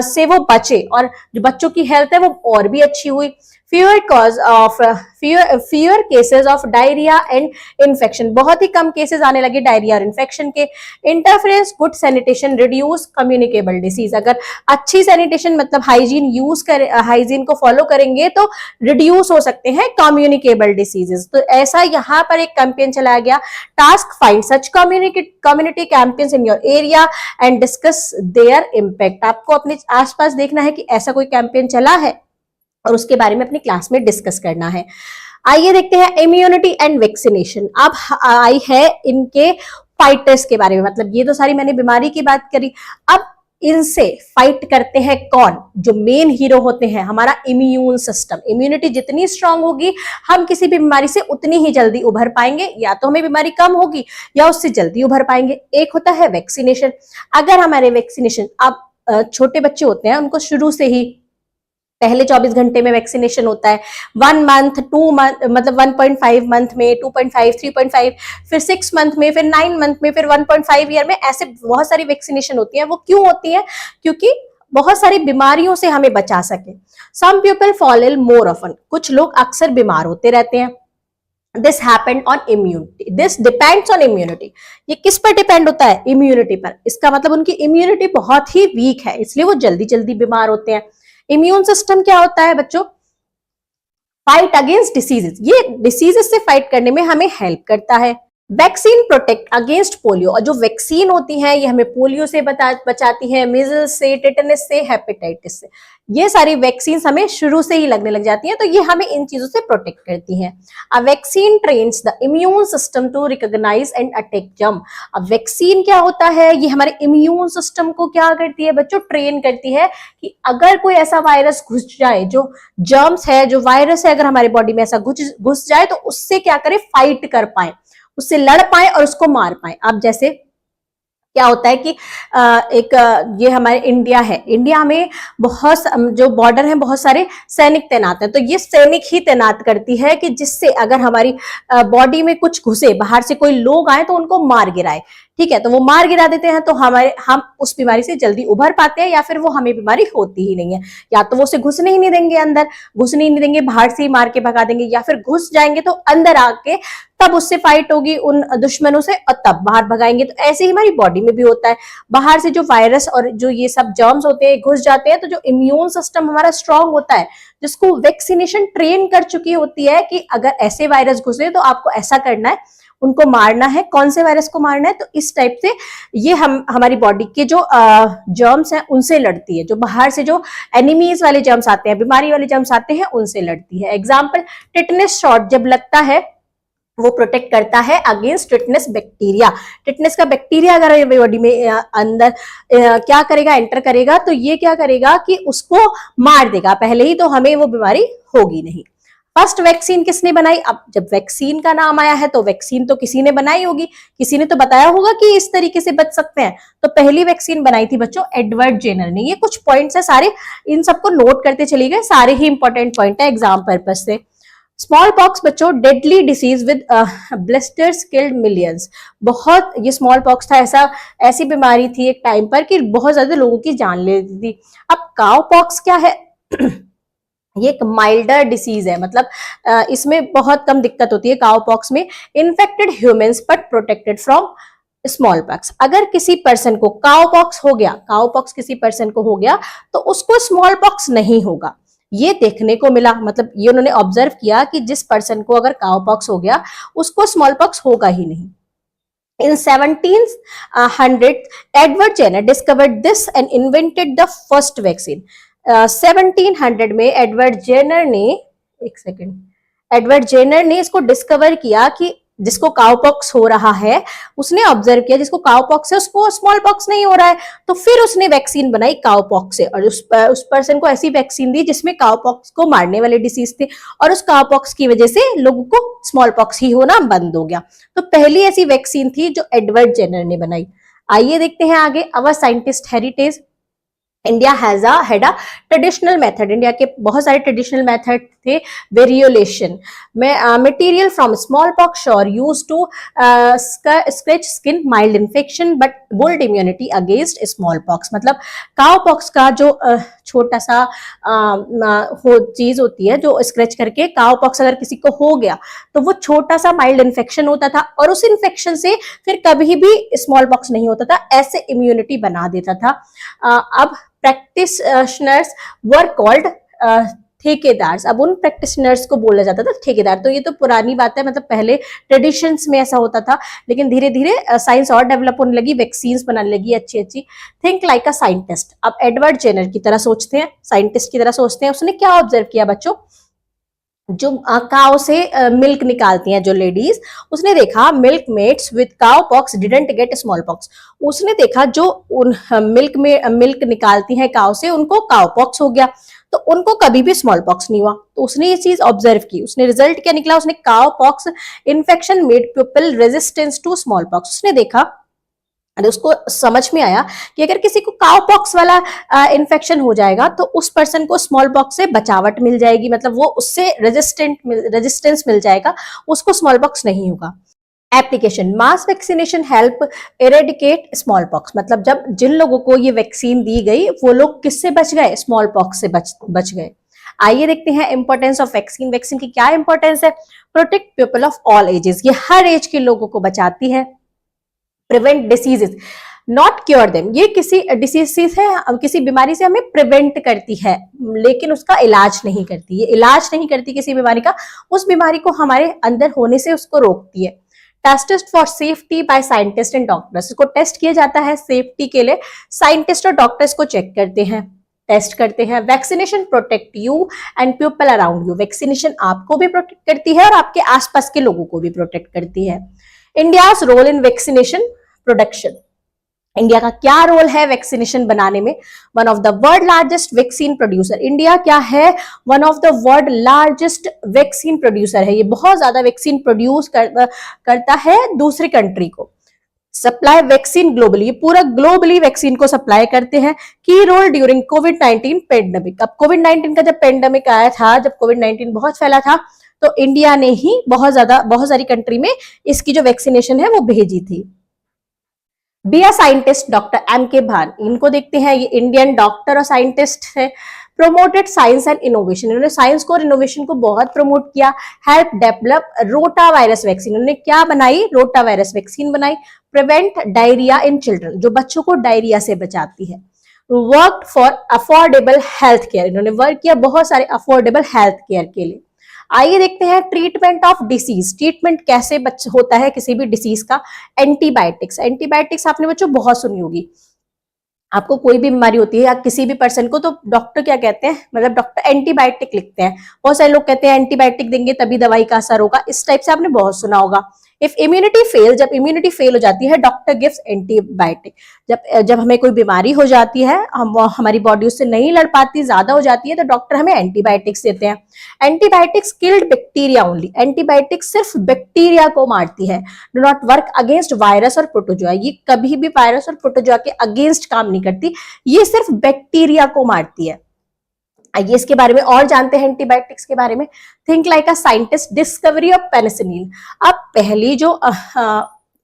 से वो बचे, और जो बच्चों की हेल्थ है वो और भी अच्छी हुई। fewer cases of diarrhoea and infection, बहुत ही कम केसेस आने लगे डायरिया और इन्फेक्शन के। Interference good sanitation reduce communicable disease, अगर अच्छी सैनिटेशन मतलब हाइजीन को फॉलो करेंगे तो रिड्यूस हो सकते हैं कम्युनिकेबल डिसीजेस। तो ऐसा यहाँ पर एक कैंपेन चलाया गया, task find such community campaigns in your area and discuss their impact. आपको अपने आसपास देखना है कि ऐसा कोई कैंपेन चला है और उसके बारे में अपनी क्लास में डिस्कस करना है। आइए देखते हैं इम्यूनिटी एंड वैक्सीनेशन। अब आई है इनके फाइटर्स के बारे में, मतलब ये तो सारी मैंने बीमारी की बात करी, अब इनसे फाइट करते हैं कौन, जो मेन हीरो होते हैं हमारा इम्यून सिस्टम। इम्यूनिटी जितनी स्ट्रांग होगी हम किसी भी बीमारी से उतनी ही जल्दी उभर पाएंगे, या तो हमें बीमारी कम होगी या उससे जल्दी उभर पाएंगे। एक होता है वैक्सीनेशन, अगर हमारे वैक्सीनेशन, अब छोटे बच्चे होते हैं उनको शुरू से ही पहले 24 घंटे में वैक्सीनेशन होता है, 1 मंथ 2 मंथ मतलब 1.5 मंथ में, 2.5 3.5, फिर 6 मंथ में, फिर 9 मंथ में, फिर 1.5 ईयर में, ऐसे बहुत सारी वैक्सीनेशन होती है। वो क्यों होती है? क्योंकि बहुत सारी बीमारियों से हमें बचा सके। Some people fall ill more often, कुछ लोग अक्सर बीमार होते रहते हैं। This happened on immunity, this depends on immunity, ये किस पर डिपेंड होता है? इम्यूनिटी पर। इसका मतलब उनकी इम्यूनिटी बहुत ही वीक है, इसलिए वो जल्दी जल्दी बीमार होते हैं। इम्यून सिस्टम क्या होता है बच्चों? फाइट अगेंस्ट डिसीजेस, ये डिसीजेस से फाइट करने में हमें हेल्प करता है। वैक्सीन प्रोटेक्ट अगेंस्ट पोलियो, और जो वैक्सीन होती है ये हमें पोलियो से बचाती है, मीजल्स से, टेटनस से, हेपेटाइटिस से। ये सारी वैक्सीन हमें शुरू से ही लगने लग जाती हैं, तो ये हमें इन चीजों से प्रोटेक्ट करती हैं। A vaccine trains the immune system to recognise and attack germ. अब वैक्सीन क्या होता है, ये हमारे इम्यून सिस्टम को क्या करती है बच्चों, ट्रेन करती है कि अगर कोई ऐसा वायरस घुस जाए, जो जर्म्स है, जो वायरस है, अगर हमारे बॉडी में ऐसा घुस जाए तो उससे क्या करे, फाइट कर पाए, उससे लड़ पाए और उसको मार पाए। अब जैसे क्या होता है कि ये हमारे इंडिया है, इंडिया में बहुत जो बॉर्डर है बहुत सारे सैनिक तैनात हैं, तो ये सैनिक ही तैनात करती है कि जिससे अगर हमारी बॉडी में कुछ घुसे, बाहर से कोई लोग आए तो उनको मार गिराए। ठीक है, तो वो मार गिरा देते हैं तो हम उस बीमारी से जल्दी उभर पाते हैं, या फिर वो हमें बीमारी होती ही नहीं है। या तो वो उसे घुसने ही नहीं देंगे, अंदर घुसने ही नहीं देंगे, बाहर से ही मार के भगा देंगे, या फिर घुस जाएंगे तो अंदर आके तब उससे फाइट होगी उन दुश्मनों से और तब बाहर भगाएंगे। तो ऐसे ही हमारी बॉडी में भी होता है, बाहर से जो वायरस और जो ये सब जर्म्स होते हैं घुस जाते हैं, तो जो इम्यून सिस्टम हमारा स्ट्रांग होता है, जिसको वैक्सीनेशन ट्रेन कर चुकी होती है कि अगर ऐसे वायरस घुसे तो आपको ऐसा करना है, उनको मारना है, कौन से वायरस को मारना है। तो इस टाइप से ये हमारी बॉडी के जो जर्म्स हैं उनसे लड़ती है, जो बाहर से जो एनिमीज वाले जर्म्स आते हैं, बीमारी वाले जर्म्स आते हैं, उनसे लड़ती है। एग्जाम्पल, टिटनेस शॉट जब लगता है वो प्रोटेक्ट करता है अगेंस्ट टिटनेस बैक्टीरिया। टिटनेस का बैक्टीरिया अगर बॉडी में अंदर क्या करेगा, एंटर करेगा, तो ये क्या करेगा कि उसको मार देगा पहले ही, तो हमें वो बीमारी होगी नहीं। फर्स्ट वैक्सीन किसने बनाई? अब जब वैक्सीन का नाम आया है तो वैक्सीन तो किसी ने बनाई होगी, किसी ने तो बताया होगा कि इस तरीके से बच सकते हैं। तो पहली वैक्सीन बनाई थी बच्चों एडवर्ड जेनर ने। ये कुछ पॉइंट्स है सारे, इन सबको नोट करते चलिए, सारे ही इंपॉर्टेंट पॉइंट है एग्जाम पर्पज से। स्मॉल पॉक्स बच्चों deadly disease with blisters killed millions. बहुत ये स्मॉल पॉक्स था, ऐसी बीमारी थी एक टाइम पर कि बहुत ज्यादा लोगों की जान ले लेती थी। अब काउ पॉक्स क्या है? ये एक माइल्डर डिसीज है, मतलब इसमें बहुत कम दिक्कत होती है काउ पॉक्स में। Infected humans but protected from small pox. अगर किसी पर्सन को काउ पॉक्स हो गया, काउ पॉक्स किसी पर्सन को हो गया तो उसको स्मॉल पॉक्स नहीं होगा, ये देखने को मिला। मतलब ये उन्होंने ऑब्जर्व किया कि जिस पर्सन को अगर काउ पॉक्स हो गया उसको स्मॉल पॉक्स होगा ही नहीं। In 1700, Edward Jenner discovered this and invented the first vaccine. 1700 में एडवर्ड जेनर ने इसको डिस्कवर किया कि जिसको काउपॉक्स हो रहा है, उसने ऑब्जर्व किया जिसको काउपॉक्स है उसको स्मॉल पॉक्स नहीं हो रहा है, तो फिर उसने वैक्सीन बनाई काउपॉक्स से, और उस पर्सन को ऐसी वैक्सीन दी जिसमें काउपॉक्स को मारने वाले डिसीज थे, और उस काउपॉक्स की वजह से लोगों को स्मॉल पॉक्स ही होना बंद हो गया। तो पहली ऐसी वैक्सीन थी जो एडवर्ड जेनर ने बनाई। आइए देखते हैं आगे, our scientist heritage. India had a traditional method, India के बहुत सारे ट्रेडिशनल मेथड थे। वेरियोलेशन में material from smallpox sores used to scratch skin, mild infection but build immunity against smallpox. मतलब काउ पॉक्स का जो छोटा सा चीज होती है जो स्क्रैच करके, काउ पॉक्स अगर किसी को हो गया तो वो छोटा सा माइल्ड इन्फेक्शन होता था, और उस इन्फेक्शन से फिर कभी भी स्मॉल पॉक्स नहीं होता था, ऐसे इम्यूनिटी बना देता था। अब प्रैक्टिशनर्स वर कॉल्ड ठेकेदार। अब उन प्रैक्टिशनर्स को बोला जाता था ठेकेदार। तो ये तो पुरानी बात है, मतलब पहले ट्रेडिशंस में ऐसा होता था, लेकिन धीरे धीरे साइंस और डेवलप होने लगी, वैक्सीन्स बनाने लगी अच्छी अच्छी। Think like a scientist. अब एडवर्ड जेनर की तरह सोचते हैं, साइंटिस्ट की तरह सोचते हैं। उसने क्या ऑब्जर्व किया बच्चों, जो काउ से मिल्क निकालती हैं जो लेडीज, उसने देखा milkmaids with cowpox didn't get smallpox. उसने देखा जो उन मिल्क निकालती हैं काउ से, उनको काउ पॉक्स हो गया, तो उनको कभी भी स्मॉल पॉक्स नहीं हुआ। तो उसने ये चीज ऑब्जर्व की, उसने रिजल्ट क्या निकला, उसने cowpox infection made people resistance to smallpox. उसने देखा, उसको समझ में आया कि अगर किसी को काउ पॉक्स वाला इन्फेक्शन हो जाएगा तो उस पर्सन को स्मॉल पॉक्स से बचावट मिल जाएगी, मतलब वो उससे रेजिस्टेंस मिल जाएगा, उसको स्मॉल पॉक्स नहीं होगा। Application, mass vaccination help eradicate small pox. मतलब जब जिन लोगों को ये वैक्सीन दी गई वो लोग किससे बच गए, स्मॉल पॉक्स से बच गए। आइए देखते हैं इंपॉर्टेंस ऑफ वैक्सीन। वैक्सीन की क्या इंपॉर्टेंस है? Protect people of all ages, ये हर एज के लोगों को बचाती है। Prevent diseases not cure them, ये किसी डिसीज है, किसी बीमारी से हमें प्रिवेंट करती है लेकिन उसका इलाज नहीं करती। ये इलाज नहीं करती किसी बीमारी का, उस बीमारी को हमारे अंदर होने से उसको रोकती है। Tested for safety by scientist and doctors, इसको टेस्ट किया जाता है सेफ्टी के लिए, साइंटिस्ट और डॉक्टर्स को चेक करते हैं, टेस्ट करते हैं। Vaccination protect you and people around you, vaccination आपको भी प्रोटेक्ट करती है और आपके आसपास के लोगों को भी प्रोटेक्ट करती है। India's role in vaccination production, India का क्या रोल है वैक्सीनेशन बनाने में? One of the world largest vaccine producer, India क्या है? One of the world largest vaccine producer है, ये बहुत ज्यादा वैक्सीन प्रोड्यूस करता है दूसरी कंट्री को। सप्लाई वैक्सीन ग्लोबली, ये पूरा ग्लोबली वैक्सीन को सप्लाई करते हैं। की रोल ड्यूरिंग कोविड-19 पेंडेमिक, अब कोविड-19 का जब पेंडेमिक आया था, जब कोविड-19 बहुत फैला था, तो इंडिया ने ही बहुत सारी कंट्री में इसकी जो वैक्सीनेशन है वो भेजी थी। Be a scientist, doctor M.K. भान, इनको देखते हैं, ये इंडियन डॉक्टर और साइंटिस्ट है। प्रोमोटेड साइंस एंड इनोवेशन, इन्होंने साइंस को और इनोवेशन को बहुत प्रमोट किया। Help develop rota virus vaccine, इन्होंने क्या बनाई? रोटा वायरस वैक्सीन बनाई। प्रिवेंट डायरिया इन चिल्ड्रन, जो बच्चों को डायरिया से बचाती है। Work for affordable health care, इन्होंने वर्क किया बहुत सारे अफोर्डेबल हेल्थ केयर के लिए। आइए देखते हैं ट्रीटमेंट ऑफ डिसीज, ट्रीटमेंट कैसे होता है किसी भी डिसीज का। एंटीबायोटिक्स, एंटीबायोटिक्स आपने बच्चों बहुत सुनी होगी। आपको कोई भी बीमारी होती है या किसी भी पर्सन को, तो डॉक्टर क्या कहते हैं, मतलब डॉक्टर एंटीबायोटिक लिखते हैं। बहुत सारे लोग कहते हैं एंटीबायोटिक देंगे तभी दवाई का असर होगा, इस टाइप से आपने बहुत सुना होगा। इफ इम्यूनिटी फेल, जब इम्यूनिटी फेल हो जाती है, डॉक्टर गिव्स एंटीबायोटिक। जब हमें कोई बीमारी हो जाती है, हमारी बॉडी उससे नहीं लड़ पाती, ज्यादा हो जाती है, तो डॉक्टर हमें एंटीबायोटिक्स देते हैं। Antibiotics killed bacteria only, antibiotics सिर्फ बैक्टीरिया को मारती है। Do not work against virus और प्रोटोजोआ, ये कभी भी वायरस और प्रोटोजोआ के अगेंस्ट काम नहीं करती, ये सिर्फ बैक्टीरिया को मारती है। आइए इसके बारे में और जानते हैं एंटीबायोटिक्स के बारे में। Think like a scientist, discovery of penicillin, अब पहली जो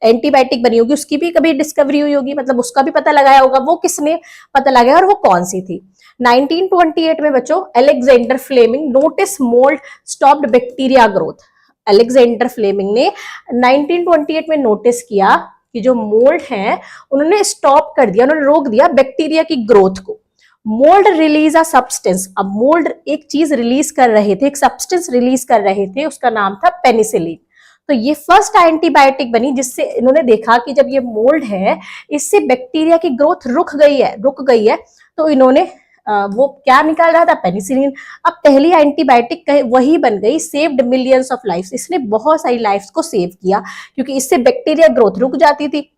एंटीबायोटिक बनी होगी उसकी भी कभी डिस्कवरी हुई होगी, मतलब उसका भी पता लगाया होगा, वो किसने पता लगाया और वो कौन सी थी? 1928 में बच्चों Alexander Fleming notice mould stopped bacteria growth, Alexander Fleming ने 1928 में नोटिस किया कि जो मोल्ड है उन्होंने स्टॉप कर दिया, उन्होंने रोक दिया बैक्टीरिया की ग्रोथ को। मोल्ड रिलीज अ सब्सटेंस, अब मोल्ड एक चीज रिलीज कर रहे थे, एक सब्सटेंस रिलीज कर रहे थे, उसका नाम था पेनिसिलिन। तो ये फर्स्ट एंटीबायोटिक बनी जिससे इन्होंने देखा कि जब ये मोल्ड है इससे बैक्टीरिया की ग्रोथ रुक गई है, तो इन्होंने वो क्या निकाल रहा था? पेनिसिलिन। अब पहली एंटीबायोटिक वही बन गई, सेव्ड मिलियंस ऑफ लाइफ्स, इसने बहुत सारी लाइफ्स को सेव किया क्योंकि इससे बैक्टीरिया ग्रोथ रुक जाती थी।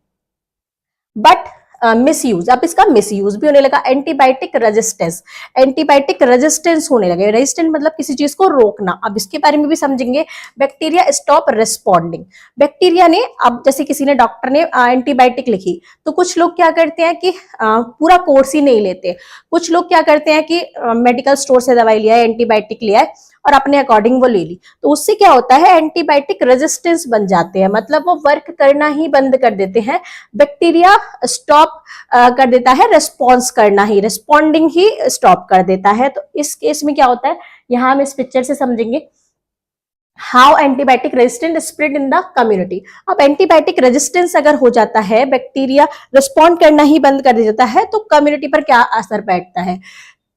बट मिसयूज, अब इसका मिसयूज भी होने लगा। एंटीबायोटिक रेजिस्टेंस, एंटीबायोटिक रेजिस्टेंस होने लगे। रेजिस्टेंट मतलब किसी चीज को रोकना, अब इसके बारे में भी समझेंगे। बैक्टीरिया स्टॉप रिस्पॉन्डिंग, बैक्टीरिया ने, अब जैसे किसी ने, डॉक्टर ने एंटीबायोटिक लिखी, तो कुछ लोग क्या करते हैं कि पूरा कोर्स ही नहीं लेते। कुछ लोग क्या करते हैं कि मेडिकल स्टोर से दवाई लिया है, एंटीबायोटिक लिया है और अपने अकॉर्डिंग वो ले ली, तो उससे क्या होता है? एंटीबायोटिक रेजिस्टेंस बन जाते हैं, मतलब वो वर्क करना ही बंद कर देते हैं। बैक्टीरिया स्टॉप कर देता है रिस्पॉन्स करना ही, रिस्पॉन्डिंग ही स्टॉप कर देता है। तो इस केस में क्या होता है, यहां हम इस पिक्चर से समझेंगे how antibiotic resistant spread in the community. अब एंटीबायोटिक रेजिस्टेंस अगर हो जाता है, बैक्टीरिया रिस्पॉन्ड करना ही बंद कर देता है, तो कम्युनिटी पर क्या असर बैठता है?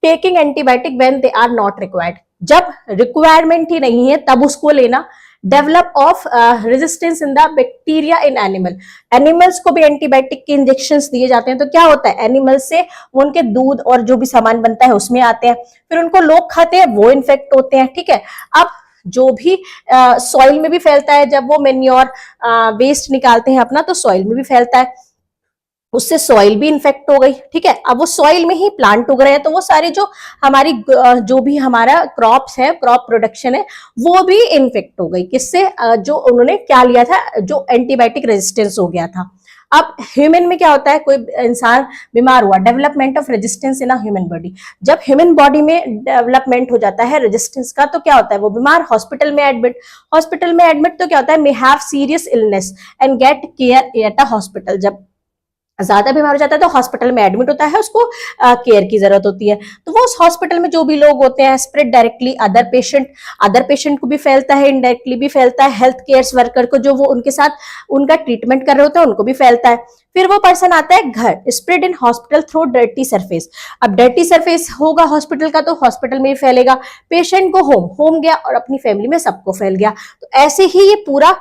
Taking antibiotic when they are not required, जब रिक्वायरमेंट ही नहीं है तब उसको लेना। Develop of resistance in the bacteria in animal, animals को भी एंटीबायोटिक के इंजेक्शंस दिए जाते हैं, तो क्या होता है? एनिमल्स से वो उनके दूध और जो भी सामान बनता है उसमें आते हैं, फिर उनको लोग खाते हैं, वो इन्फेक्ट होते हैं। ठीक है, अब जो भी सॉइल में भी फैलता है, जब वो मेन्योर वेस्ट निकालते हैं अपना, तो सॉइल में भी फैलता है, उससे सॉइल भी इन्फेक्ट हो गई। ठीक है, अब वो सॉइल में ही प्लांट उग रहे हैं, तो वो सारी जो हमारी जो भी हमारा क्रॉप्स है, क्रॉप प्रोडक्शन है, वो भी इन्फेक्ट हो गई। किससे? जो उन्होंने क्या लिया था, जो एंटीबायोटिक रेजिस्टेंस हो गया था। अब ह्यूमन में क्या होता है, कोई इंसान बीमार हुआ, development of resistance in human body, जब ह्यूमन बॉडी में डेवलपमेंट हो जाता है रेजिस्टेंस का, तो क्या होता है? वो बीमार, हॉस्पिटल में एडमिट, हॉस्पिटल में एडमिट तो क्या होता है? May have serious illness and get care at a hospital, जब ज्यादा बीमार हो जाता है तो हॉस्पिटल में एडमिट होता है, उसको केयर की जरूरत होती है। तो वो उस हॉस्पिटल में जो भी लोग होते हैं स्प्रेड डायरेक्टली अदर पेशेंट को भी फैलता है, इनडायरेक्टली भी फैलता है, हेल्थ केयर वर्कर को जो वो उनके साथ उनका ट्रीटमेंट कर रहे होते हैं उनको भी फैलता है। फिर वो पर्सन आता है घर, spread in hospital through dirty surface. अब डर्टी सरफेस होगा हॉस्पिटल का तो हॉस्पिटल में ही फैलेगा, पेशेंट को होम गया और अपनी फैमिली में सबको फैल गया। तो ऐसे ही ये पूरा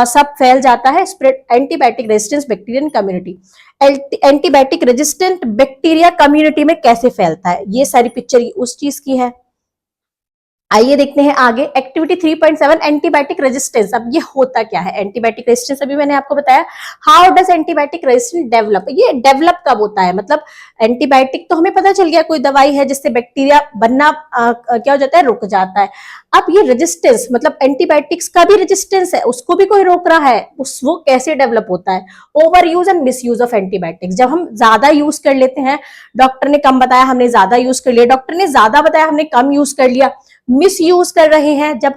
सब फैल जाता है। Spread antibiotic resistance Bactrian community. Antibiotic resistant bacteria community में कैसे फैलता है, ये सारी पिक्चर उस चीज की है। आइए देखते हैं आगे एक्टिविटी 3.7 एंटीबायोटिक रेजिस्टेंस। अब ये होता क्या है एंटीबायोटिक रेजिस्टेंस, अभी मैंने आपको बताया। How does antibiotic resistance develop, ये डेवलप कब होता है, मतलब एंटीबायोटिक तो हमें पता चल गया कोई दवाई है जिससे बैक्टीरिया बनना क्या हो जाता है, रुक जाता है। अब ये रेजिस्टेंस मतलब एंटीबायोटिक्स का भी रेजिस्टेंस है, उसको भी कोई रोक रहा है, वो कैसे डेवलप होता है। Over use and miss use of antibiotics, जब हम ज्यादा यूज कर लेते हैं, डॉक्टर ने कम बताया हमने ज्यादा यूज कर लिया, डॉक्टर ने ज्यादा बताया हमने कम यूज कर लिया, मिस यूज कर रहे हैं जब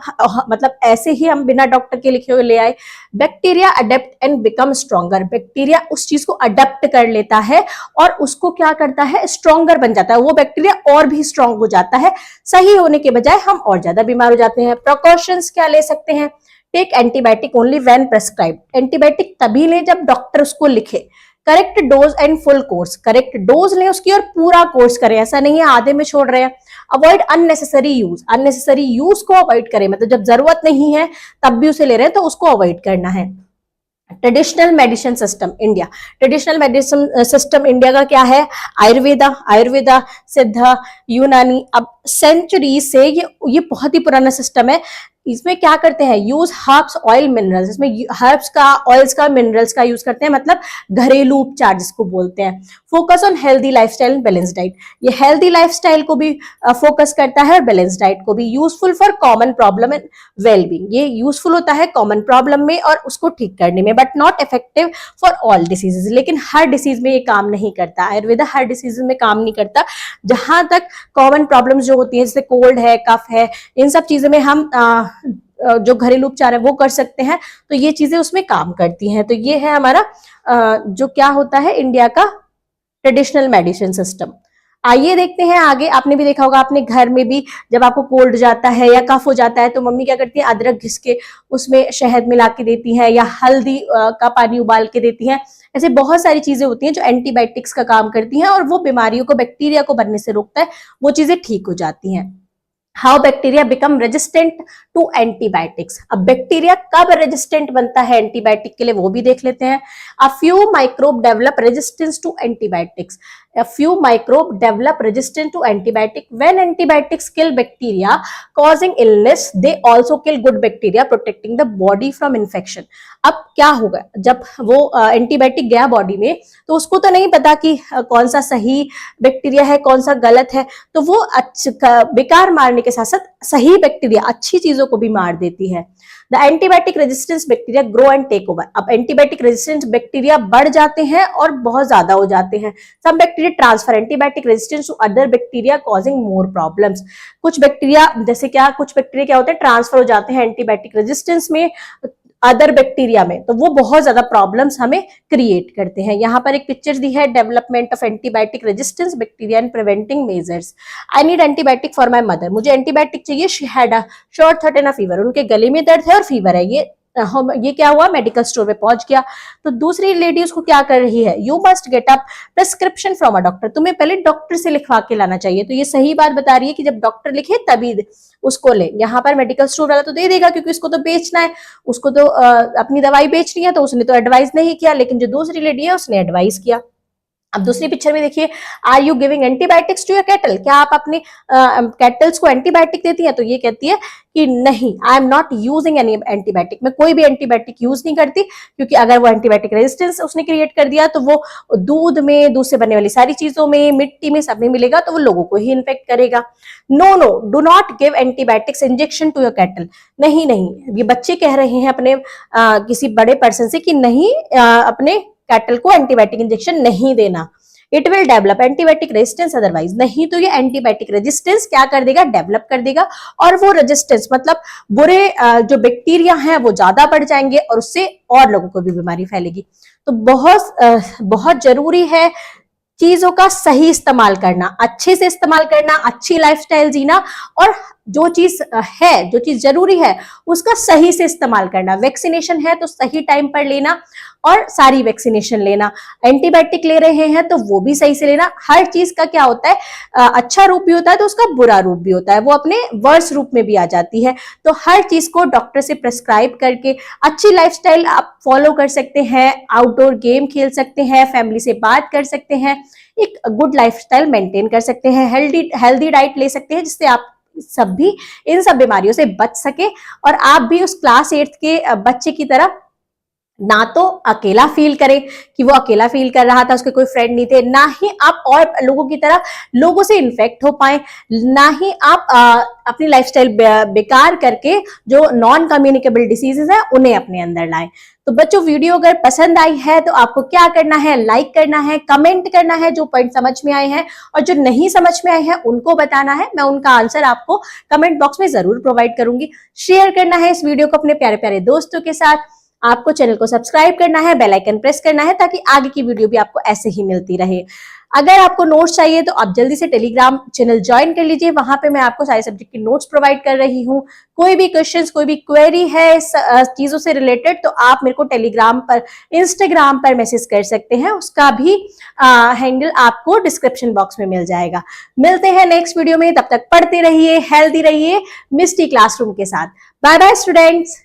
मतलब ऐसे ही हम बिना डॉक्टर के लिखे हुए ले आए। Bacteria adapt and become stronger, bacteria उस चीज को अडेप्ट कर लेता है और उसको क्या करता है, स्ट्रॉन्गर बन जाता है, वो बैक्टीरिया और भी स्ट्रॉन्ग हो जाता है। सही होने के बजाय हम और ज्यादा बीमार हो जाते हैं। प्रिकॉशंस क्या ले सकते हैं, take antibiotic only when prescribed, antibiotic तभी लें जब डॉक्टर उसको लिखे। Correct dose and full course, correct dose लें उसकी और पूरा कोर्स करें, ऐसा नहीं है आधे में छोड़ रहे हैं। Avoid unnecessary use, unnecessary use को अवॉइड करें, मतलब जब जरूरत नहीं है तब भी उसे ले रहे हैं तो उसको अवॉइड करना है। Traditional medicine system India, traditional medicine system India का क्या है, आयुर्वेदा सिद्ध यूनानी। अब सेंचुरी से ये बहुत ही पुराना सिस्टम है। इसमें क्या करते हैं, यूज हर्ब्स ऑयल मिनरल्स, इसमें हर्ब्स का ऑयल्स का मिनरल्स का यूज करते हैं, मतलब घरेलू उपचार जिसको बोलते हैं। Focus on healthy lifestyle and balance diet, ये हेल्दी लाइफस्टाइल को भी फोकस करता है और बैलेंस डाइट को भी। Useful for common problem and wellbeing, ये यूजफुल होता है कॉमन प्रॉब्लम में और उसको ठीक करने में, but not effective for all diseases, लेकिन हर डिसीज में ये काम नहीं करता। आयुर्वेदा हर डिसीज में काम नहीं करता। जहां तक कॉमन प्रॉब्लम्स जो होती हैं जैसे कोल्ड है, कफ है, इन सब चीजों में हम जो घरेलू उपचार है वो कर सकते हैं, तो ये चीजें उसमें काम करती हैं। तो ये है हमारा जो क्या होता है इंडिया का ट्रेडिशनल मेडिसिन सिस्टम। आइए देखते हैं आगे। आपने भी देखा होगा अपने घर में भी जब आपको कोल्ड जाता है या कफ हो जाता है तो मम्मी क्या करती है, अदरक घिस के उसमें शहद मिला के देती है या हल्दी का पानी उबाल के देती हैं। ऐसे बहुत सारी चीजें होती हैं जो एंटीबायोटिक्स का काम करती हैं और वो बीमारियों को, बैक्टीरिया को बनने से रोकता है, वो चीजें ठीक हो जाती हैं। How bacteria become resistant to antibiotics, अब बैक्टीरिया कब रेजिस्टेंट बनता है एंटीबायोटिक के लिए वो भी देख लेते हैं। A few microbe develop resistance to antibiotics, a few microbe develop resistance to antibiotic when antibiotics kill bacteria causing illness, they also kill good bacteria protecting the body from infection। अब क्या होगा जब वो एंटीबायोटिक गया body में तो उसको तो नहीं पता कि कौन सा सही बैक्टीरिया है कौन सा गलत है, तो वो बेकार मारने के साथ साथ सही बैक्टीरिया अच्छी चीजों को भी मार देती है। The antibiotic resistance bacteria grow and take over, अब एंटीबायोटिक रेजिस्टेंस बैक्टीरिया बढ़ जाते हैं और बहुत ज्यादा हो जाते हैं। Some bacteria transfer antibiotic resistance to other bacteria causing more problems, कुछ बैक्टीरिया जैसे कुछ बैक्टीरिया क्या होते हैं, ट्रांसफर हो जाते हैं एंटीबायोटिक रेजिस्टेंस में अदर बैक्टीरिया में, तो वो बहुत ज्यादा प्रॉब्लम्स हमें क्रिएट करते हैं। यहाँ पर एक पिक्चर दी है, development of antibiotic resistance bacteria and preventing measures. I need antibiotic for my mother, मुझे एंटीबायोटिक चाहिए, she had a short throat and a fever, उनके गले में दर्द है और फीवर है। ये क्या हुआ, मेडिकल स्टोर पे पहुंच गया, तो दूसरी लेडी उसको क्या कर रही है, you must get up prescription from a doctor, तुम्हें पहले डॉक्टर से लिखवा के लाना चाहिए। तो ये सही बात बता रही है कि जब डॉक्टर लिखे तभी उसको ले। यहाँ पर मेडिकल स्टोर वाला तो दे देगा क्योंकि उसको तो बेचना है, उसको तो अपनी दवाई बेचनी है, तो उसने तो एडवाइस नहीं किया, लेकिन जो दूसरी लेडी है उसने एडवाइस किया। अब दूसरी पिक्चर में देखिए, are you giving antibiotics to your cattle, क्या आप अपने कैटल्स को एंटीबायोटिक देती हैं, तो ये कहती है कि नहीं, I am not using any antibiotic, मैं कोई भी एंटीबायोटिक यूज नहीं करती, क्योंकि अगर वो एंटीबायोटिक रेजिस्टेंस उसने क्रिएट कर दिया तो वो दूध में, दूध से बनने वाली सारी चीजों में, मिट्टी में, सब में मिलेगा, तो वो लोगों को ही इन्फेक्ट करेगा। No no, do not give antibiotics injection to your cattle, नहीं नहीं, ये बच्चे कह रहे हैं अपने किसी बड़े पर्सन से कि नहीं, अपने कैटल को एंटीबायोटिक इंजेक्शन नहीं देना। It will develop antibiotic resistance otherwise, नहीं तो ये एंटीबायोटिक रेजिस्टेंस क्या कर देगा, डेवलप कर देगा, और वो रेजिस्टेंस मतलब बुरे जो बैक्टीरिया हैं वो ज्यादा बढ़ जाएंगे और उससे और लोगों को भी बीमारी फैलेगी। तो बहुत जरूरी है चीजों का सही इस्तेमाल करना, अच्छे से इस्तेमाल करना, अच्छी लाइफस्टाइल जीना, और जो चीज जरूरी है उसका सही से इस्तेमाल करना। वैक्सीनेशन है तो सही टाइम पर लेना और सारी वैक्सीनेशन लेना, एंटीबायोटिक ले रहे हैं तो वो भी सही से लेना। हर चीज का क्या होता है, अच्छा रूप भी होता है तो उसका बुरा रूप भी होता है, वो अपने वर्स रूप में भी आ जाती है। तो हर चीज को डॉक्टर से प्रेस्क्राइब करके अच्छी लाइफस्टाइल आप फॉलो कर सकते हैं, आउटडोर गेम खेल सकते हैं, फैमिली से बात कर सकते हैं, एक गुड लाइफस्टाइल मेंटेन कर सकते हैं, हेल्दी डाइट ले सकते हैं, जिससे आप इन सब बीमारियों से बच सके और आप भी उस क्लास 8th के बच्चे की तरह ना तो अकेला फील करे कि वो अकेला फील कर रहा था, उसके कोई फ्रेंड नहीं थे, ना ही आप और लोगों की तरह लोगों से इन्फेक्ट हो पाए, ना ही आप अपनी लाइफस्टाइल बेकार करके जो नॉन कम्युनिकेबल डिसीजेस हैं उन्हें अपने अंदर लाएं। तो बच्चों, वीडियो अगर पसंद आई है तो आपको क्या करना है, लाइक करना है, कमेंट करना है जो पॉइंट समझ में आए हैं, और जो नहीं समझ में आए हैं उनको बताना है, मैं उनका आंसर आपको कमेंट बॉक्स में जरूर प्रोवाइड करूंगी। शेयर करना है इस वीडियो को अपने प्यारे प्यारे दोस्तों के साथ, आपको चैनल को सब्सक्राइब करना है, बेल आइकन प्रेस करना है ताकि आगे की वीडियो भी आपको ऐसे ही मिलती रहे। अगर आपको नोट्स चाहिए तो आप जल्दी से टेलीग्राम चैनल ज्वाइन कर लीजिए, वहां पे मैं आपको सारे सब्जेक्ट की नोट्स प्रोवाइड कर रही हूँ। कोई भी क्वेश्चंस, कोई भी क्वेरी है चीजों से रिलेटेड तो आप मेरे को टेलीग्राम पर, इंस्टाग्राम पर मैसेज कर सकते हैं, उसका भी हैंडल आपको डिस्क्रिप्शन बॉक्स में मिल जाएगा। मिलते हैं नेक्स्ट वीडियो में, तब तक पढ़ते रहिए, हेल्दी रहिए मिस्टी क्लासरूम के साथ। Bye bye students.